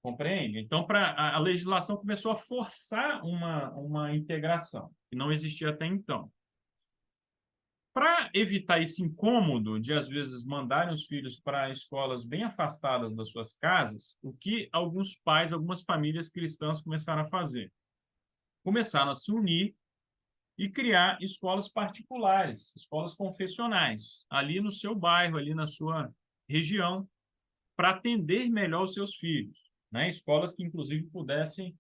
Compreende? Então, a legislação começou a forçar uma integração, que não existia até então. Para evitar esse incômodo de, às vezes, mandarem os filhos para escolas bem afastadas das suas casas, o que alguns pais, algumas famílias cristãs começaram a fazer? Começaram a se unir e criar escolas particulares, escolas confessionais, ali no seu bairro, ali na sua região, para atender melhor os seus filhos, né? Escolas que, inclusive, pudessem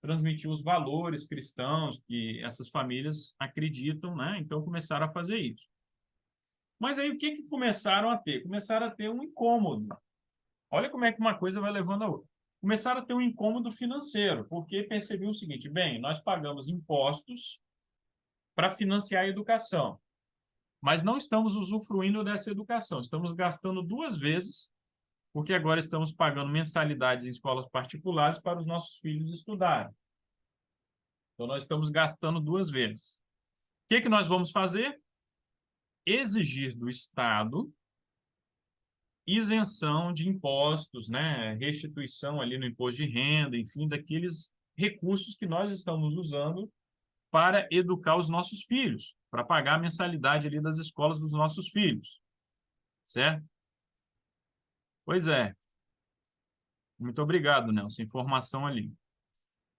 transmitir os valores cristãos que essas famílias acreditam, né? Então, começaram a fazer isso. Mas aí o que começaram a ter? Começaram a ter um incômodo. Olha como é que uma coisa vai levando a outra. Começaram a ter um incômodo financeiro, porque percebiam o seguinte: bem, nós pagamos impostos para financiar a educação, mas não estamos usufruindo dessa educação, estamos gastando duas vezes, porque agora estamos pagando mensalidades em escolas particulares para os nossos filhos estudarem. Então, nós estamos gastando duas vezes. O que nós vamos fazer? Exigir do Estado isenção de impostos, né? Restituição ali no imposto de renda, enfim, daqueles recursos que nós estamos usando para educar os nossos filhos, para pagar a mensalidade ali das escolas dos nossos filhos, certo? Pois é. Muito obrigado, Nelson, informação ali.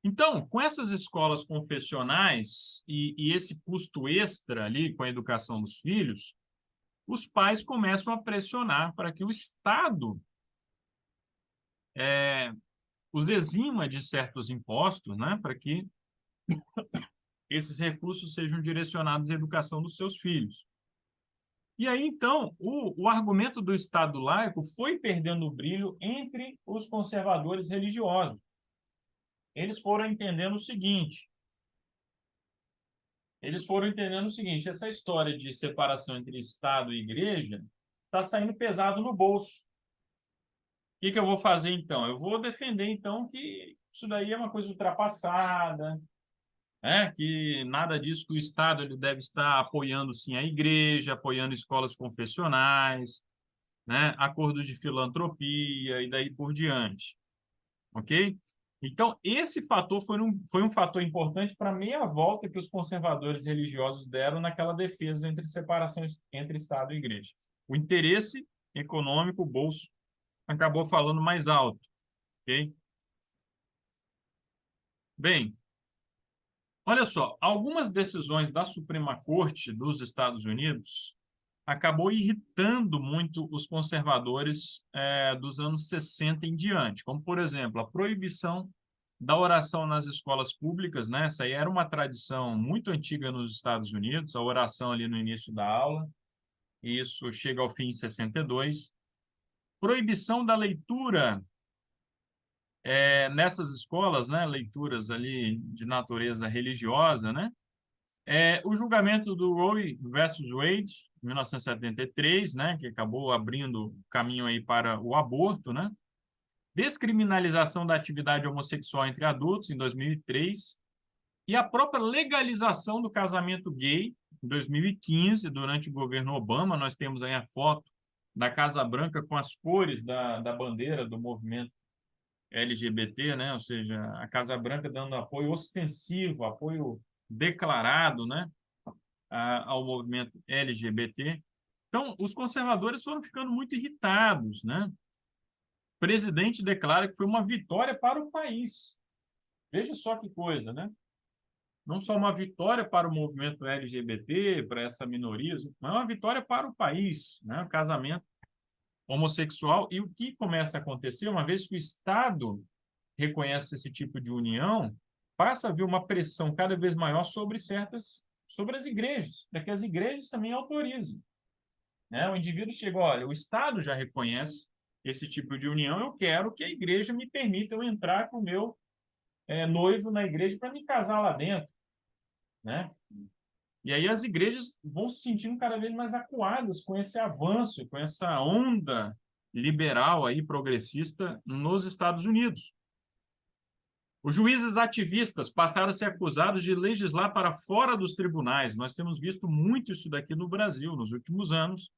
Então, com essas escolas confessionais e esse custo extra ali com a educação dos filhos, os pais começam a pressionar para que o Estado os exima de certos impostos, né, para que esses recursos sejam direcionados à educação dos seus filhos. E aí, então, o argumento do Estado laico foi perdendo o brilho entre os conservadores religiosos. Eles foram entendendo o seguinte, essa história de separação entre Estado e Igreja está saindo pesado no bolso. O que eu vou fazer, então? Eu vou defender, então, que isso daí é uma coisa ultrapassada, que nada disso que o Estado ele deve estar apoiando, sim, a Igreja, apoiando escolas confessionais, né, acordos de filantropia e daí por diante, ok? Então, esse fator foi um fator importante para a meia volta que os conservadores religiosos deram naquela defesa entre separação entre Estado e Igreja. O interesse econômico, o bolso, acabou falando mais alto, ok? Bem, olha só, algumas decisões da Suprema Corte dos Estados Unidos acabou irritando muito os conservadores dos anos 60 em diante, como, por exemplo, a proibição da oração nas escolas públicas, né? Essa aí era uma tradição muito antiga nos Estados Unidos, a oração ali no início da aula, e isso chega ao fim em 62. Proibição da leitura nessas escolas, né? Leituras ali de natureza religiosa, né? O julgamento do Roe versus Wade, em 1973, né, que acabou abrindo caminho aí para o aborto, né? Descriminalização da atividade homossexual entre adultos, em 2003, e a própria legalização do casamento gay, em 2015, durante o governo Obama. Nós temos aí a foto da Casa Branca com as cores da bandeira do movimento LGBT, né? Ou seja, a Casa Branca dando apoio ostensivo, apoio declarado, né, ao movimento LGBT. Então, os conservadores foram ficando muito irritados, né? O presidente declara que foi uma vitória para o país. Veja só que coisa, né? Não só uma vitória para o movimento LGBT, para essa minoria, mas uma vitória para o país, né? O casamento homossexual. E o que começa a acontecer, uma vez que o Estado reconhece esse tipo de união, passa a haver uma pressão cada vez maior sobre as igrejas, para que as igrejas também autorizem, né? O indivíduo chega, olha, o Estado já reconhece esse tipo de união, eu quero que a igreja me permita eu entrar com o meu noivo na igreja para me casar lá dentro, né? E aí as igrejas vão se sentindo cada vez mais acuadas com esse avanço, com essa onda liberal aí progressista nos Estados Unidos. Os juízes ativistas passaram a ser acusados de legislar para fora dos tribunais. Nós temos visto muito isso daqui no Brasil nos últimos anos.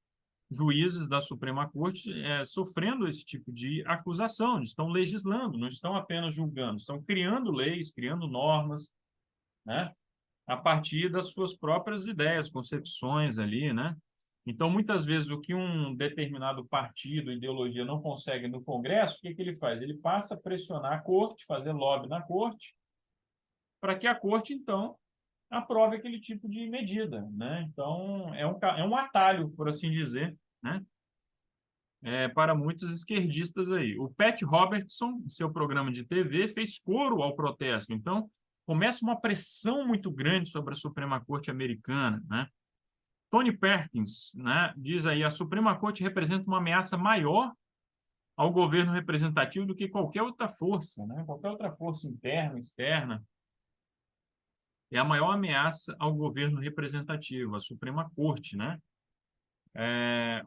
Juízes da Suprema Corte sofrendo esse tipo de acusação, estão legislando, não estão apenas julgando, estão criando leis, criando normas, né, a partir das suas próprias ideias, concepções ali, né? Então, muitas vezes, o que um determinado partido, ideologia não consegue no Congresso, o que ele faz? Ele passa a pressionar a corte, fazer lobby na corte, para que a corte, então, aprove aquele tipo de medida, né? Então, é um atalho, por assim dizer, né? Para muitos esquerdistas aí. O Pat Robertson, em seu programa de TV, fez coro ao protesto. Então, começa uma pressão muito grande sobre a Suprema Corte americana, né? Tony Perkins, né, diz aí, a Suprema Corte representa uma ameaça maior ao governo representativo do que qualquer outra força, né? Qualquer outra força interna, externa. É a maior ameaça ao governo representativo, a Suprema Corte, né?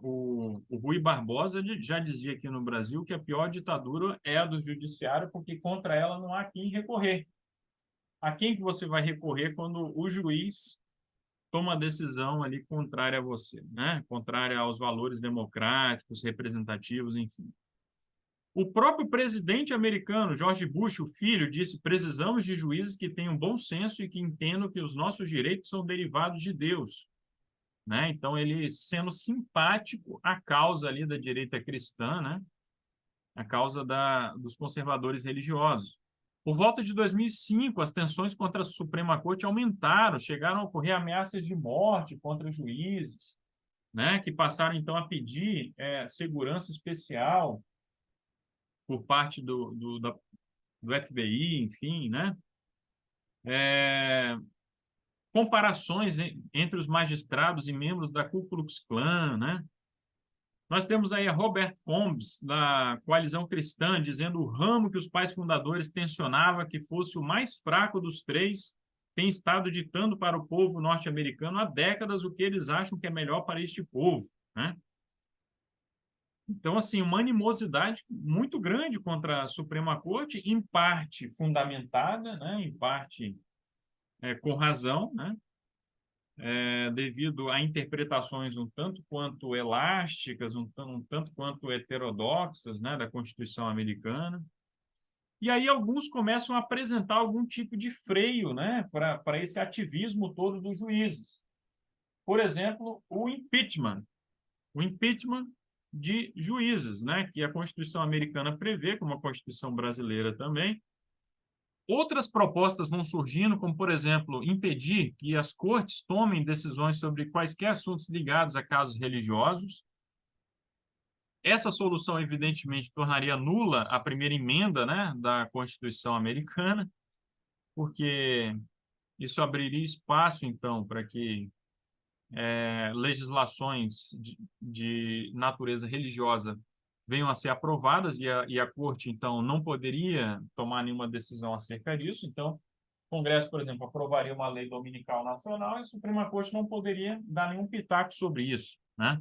O Rui Barbosa já dizia aqui no Brasil que a pior ditadura é a do judiciário, porque contra ela não há quem recorrer. A quem que você vai recorrer quando o juiz toma uma decisão ali contrária a você, né? Contrária aos valores democráticos, representativos, enfim. O próprio presidente americano, George Bush, o filho, disse: precisamos de juízes que tenham bom senso e que entendam que os nossos direitos são derivados de Deus. Né? Então, ele sendo simpático à causa ali da direita cristã, né? A causa dos conservadores religiosos. Por volta de 2005, as tensões contra a Suprema Corte aumentaram, chegaram a ocorrer ameaças de morte contra juízes, né? Que passaram, então, a pedir segurança especial por parte do FBI, enfim, né? Comparações entre os magistrados e membros da Ku Klux Klan, né? Nós temos aí a Robert Combs, da Coalizão Cristã, dizendo: o ramo que os pais fundadores tensionava que fosse o mais fraco dos três tem estado ditando para o povo norte-americano há décadas o que eles acham que é melhor para este povo, né? Então, assim, uma animosidade muito grande contra a Suprema Corte, em parte fundamentada, né? Em parte com razão, né? Devido a interpretações um tanto quanto elásticas, um tanto quanto heterodoxas, né, da Constituição americana. E aí alguns começam a apresentar algum tipo de freio, né, para esse ativismo todo dos juízes. Por exemplo, o impeachment de juízes, né, que a Constituição americana prevê, como a Constituição brasileira também. Outras propostas vão surgindo, como, por exemplo, impedir que as cortes tomem decisões sobre quaisquer assuntos ligados a casos religiosos. Essa solução, evidentemente, tornaria nula a primeira emenda, né, da Constituição americana, porque isso abriria espaço, então, para que legislações de natureza religiosa venham a ser aprovadas e a Corte, então, não poderia tomar nenhuma decisão acerca disso. Então, o Congresso, por exemplo, aprovaria uma lei dominical nacional e a Suprema Corte não poderia dar nenhum pitaco sobre isso, né?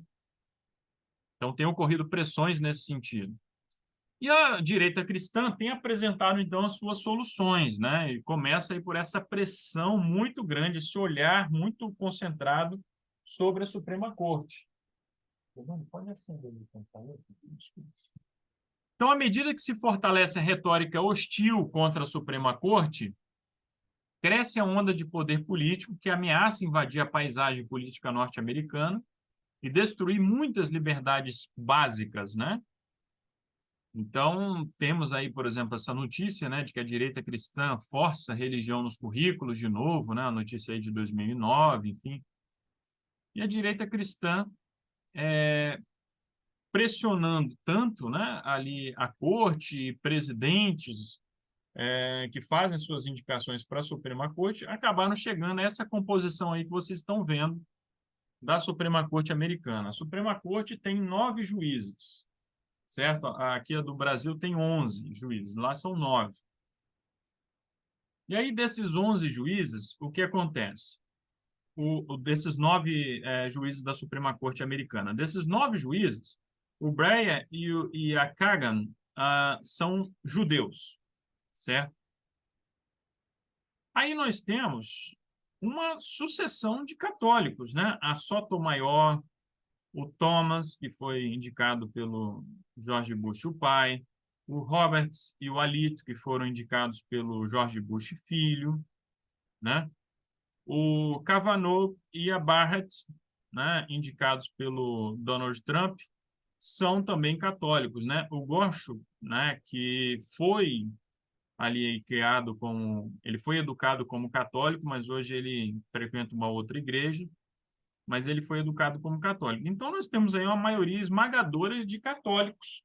Então, tem ocorrido pressões nesse sentido. E a direita cristã tem apresentado, então, as suas soluções, né? E começa aí por essa pressão muito grande, esse olhar muito concentrado sobre a Suprema Corte. Pode acender o computador? Desculpa. Então, à medida que se fortalece a retórica hostil contra a Suprema Corte, cresce a onda de poder político que ameaça invadir a paisagem política norte-americana e destruir muitas liberdades básicas, né? Então, temos aí, por exemplo, essa notícia, né, de que a direita cristã força a religião nos currículos de novo, né? A notícia aí de 2009, enfim. E a direita cristã pressionando tanto, né, ali a corte, presidentes que fazem suas indicações para a Suprema Corte, acabaram chegando a essa composição aí que vocês estão vendo da Suprema Corte americana. A Suprema Corte tem 9 juízes, certo? Aqui a do Brasil tem 11 juízes, lá são 9. E aí, desses 11 juízes, o que acontece? Desses 9 juízes da Suprema Corte americana. Desses 9 juízes, o Breyer e a Kagan são judeus, certo? Aí nós temos uma sucessão de católicos, né? A Sotomayor, o Thomas, que foi indicado pelo George Bush, o pai, o Roberts e o Alito, que foram indicados pelo George Bush, filho, né? O Kavanaugh e a Barrett, né, indicados pelo Donald Trump, são também católicos, né? O Gorsuch, né, que foi ali criado como, ele foi educado como católico, mas hoje ele frequenta uma outra igreja, mas ele foi educado como católico. Então nós temos aí uma maioria esmagadora de católicos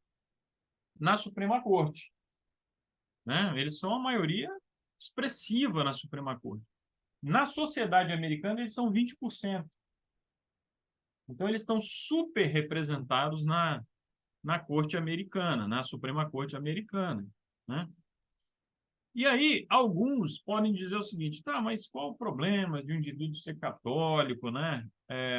na Suprema Corte, né? Eles são a maioria expressiva na Suprema Corte. Na sociedade americana eles são 20%. Então eles estão super representados na Corte americana, na Suprema Corte americana, né? E aí, alguns podem dizer o seguinte: tá, mas qual o problema de um indivíduo ser católico, né?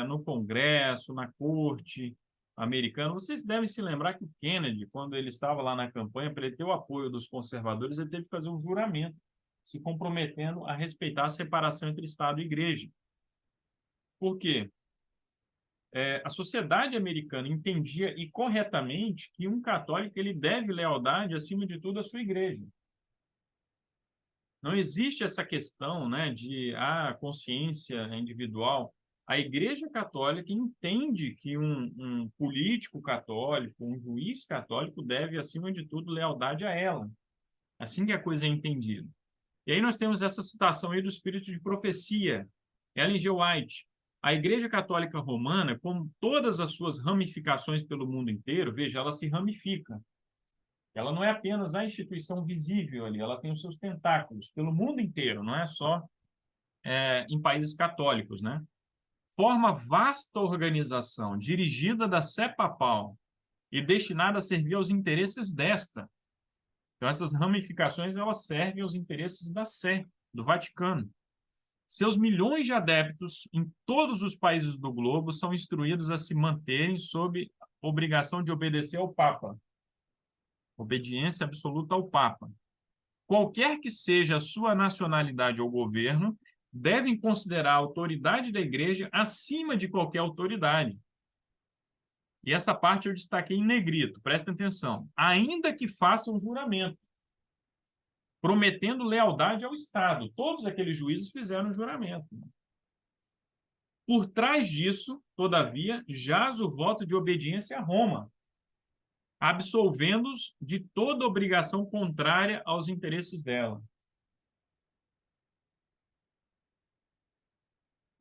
No Congresso, na Corte americana? Vocês devem se lembrar que o Kennedy, quando ele estava lá na campanha para ele ter o apoio dos conservadores, ele teve que fazer um juramento, se comprometendo a respeitar a separação entre Estado e Igreja. Por quê? a sociedade americana entendia e corretamente que um católico ele deve lealdade, acima de tudo, à sua igreja. Não existe essa questão, né, de consciência individual. A Igreja Católica entende que um político católico, um juiz católico, deve, acima de tudo, lealdade a ela. Assim que a coisa é entendida. E aí nós temos essa citação aí do espírito de profecia, Ellen G. White. A Igreja Católica Romana, como todas as suas ramificações pelo mundo inteiro, veja, ela se ramifica. Ela não é apenas a instituição visível ali, ela tem os seus tentáculos pelo mundo inteiro, não é só em países católicos, né? Forma vasta organização dirigida da Sé Papal e destinada a servir aos interesses desta. Então, essas ramificações elas servem aos interesses da Sé, do Vaticano. Seus milhões de adeptos em todos os países do globo são instruídos a se manterem sob obrigação de obedecer ao Papa. Obediência absoluta ao Papa. Qualquer que seja a sua nacionalidade ou governo, devem considerar a autoridade da Igreja acima de qualquer autoridade. E essa parte eu destaquei em negrito, prestem atenção. Ainda que façam juramento, prometendo lealdade ao Estado. Todos aqueles juízes fizeram juramento. Por trás disso, todavia, jaz o voto de obediência a Roma, absolvendo-os de toda obrigação contrária aos interesses dela.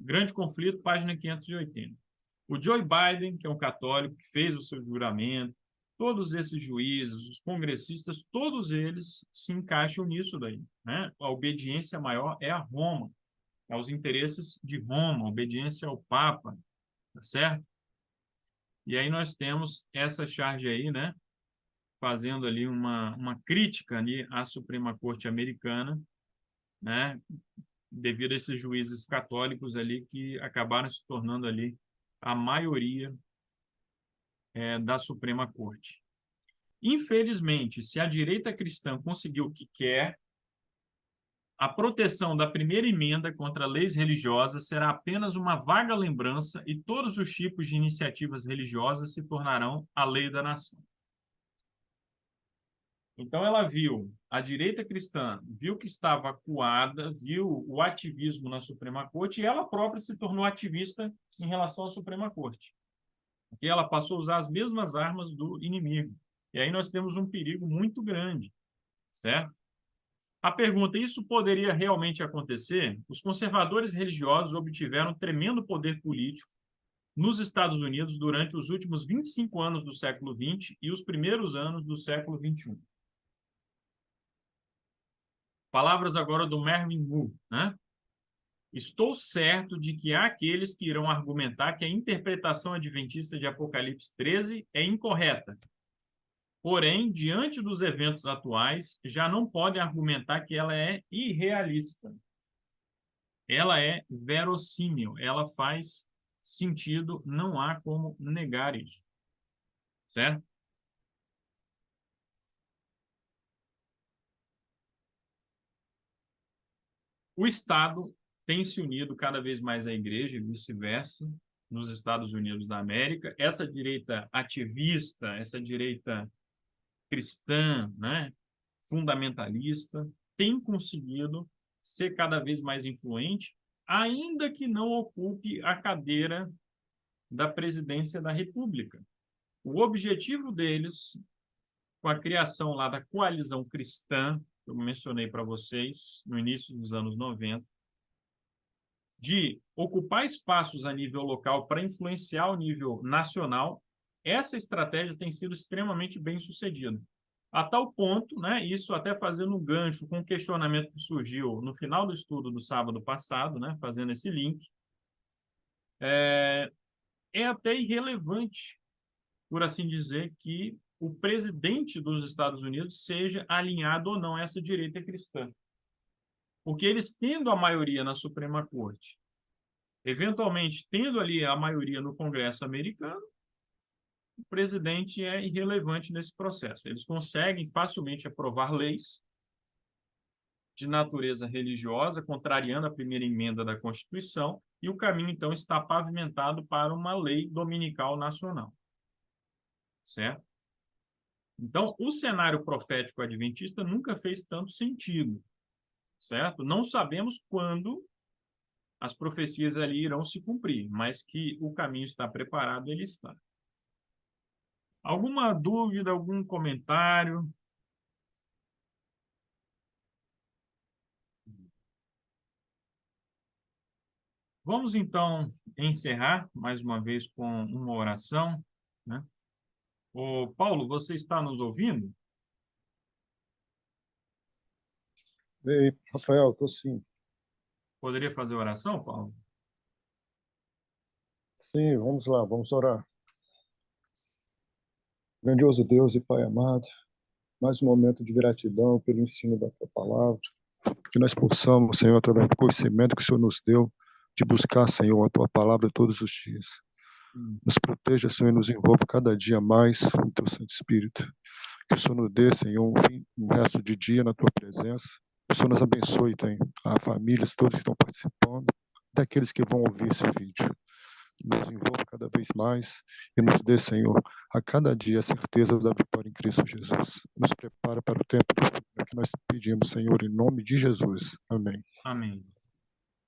Grande Conflito, página 580. O Joe Biden, que é um católico, que fez o seu juramento, todos esses juízes, os congressistas, todos eles se encaixam nisso daí, né? A obediência maior é a Roma, aos interesses de Roma, a obediência ao Papa, tá certo? E aí nós temos essa charge aí, né? Fazendo ali uma crítica ali à Suprema Corte Americana, né? Devido a esses juízes católicos ali que acabaram se tornando ali a maioria da Suprema Corte. Infelizmente, se a direita cristã conseguiu o que quer, a proteção da primeira emenda contra leis religiosas será apenas uma vaga lembrança e todos os tipos de iniciativas religiosas se tornarão a lei da nação. Então, ela viu, a direita cristã viu que estava acuada, viu o ativismo na Suprema Corte e ela própria se tornou ativista em relação à Suprema Corte. E ela passou a usar as mesmas armas do inimigo. E aí nós temos um perigo muito grande, certo? A pergunta, isso poderia realmente acontecer? Os conservadores religiosos obtiveram tremendo poder político nos Estados Unidos durante os últimos 25 anos do século XX e os primeiros anos do século XXI. Palavras agora do Mervyn Moore, né? Estou certo de que há aqueles que irão argumentar que a interpretação adventista de Apocalipse 13 é incorreta. Porém, diante dos eventos atuais, já não podem argumentar que ela é irrealista. Ela é verossímil, ela faz sentido, não há como negar isso. Certo? O Estado tem se unido cada vez mais à igreja e vice-versa, nos Estados Unidos da América. Essa direita ativista, essa direita cristã, né, fundamentalista, tem conseguido ser cada vez mais influente, ainda que não ocupe a cadeira da presidência da República. O objetivo deles, com a criação lá da coalizão cristã, que eu mencionei para vocês no início dos anos 90, de ocupar espaços a nível local para influenciar o nível nacional, essa estratégia tem sido extremamente bem sucedida. A tal ponto, né, isso até fazendo um gancho com o questionamento que surgiu no final do estudo do sábado passado, né, fazendo esse link, é até irrelevante, por assim dizer, que o presidente dos Estados Unidos seja alinhado ou não a essa direita cristã. Porque eles tendo a maioria na Suprema Corte, eventualmente tendo ali a maioria no Congresso americano, o presidente é irrelevante nesse processo. Eles conseguem facilmente aprovar leis de natureza religiosa, contrariando a primeira emenda da Constituição, e o caminho, então, está pavimentado para uma lei dominical nacional, certo? Então, o cenário profético adventista nunca fez tanto sentido, certo? Não sabemos quando as profecias ali irão se cumprir, mas que o caminho está preparado, ele está. Alguma dúvida, algum comentário? Vamos, então, encerrar mais uma vez com uma oração, né? Ô, Paulo, você está nos ouvindo? Ei, Rafael, estou sim. Poderia fazer oração, Paulo? Sim, vamos lá, vamos orar. Grandioso Deus e Pai amado, mais um momento de gratidão pelo ensino da Tua palavra, que nós possamos, Senhor, através do conhecimento que o Senhor nos deu, de buscar, Senhor, a Tua palavra todos os dias. Nos proteja, Senhor, e nos envolva cada dia mais com o Teu Santo Espírito. Que o Senhor nos dê, Senhor, um resto de dia na Tua presença. Que o Senhor nos abençoe, tem a famílias, todos que estão participando, daqueles que vão ouvir esse vídeo. Nos envolva cada vez mais e nos dê, Senhor, a cada dia a certeza da vitória em Cristo Jesus. Nos prepara para o tempo do fim, que nós pedimos, Senhor, em nome de Jesus. Amém. Amém.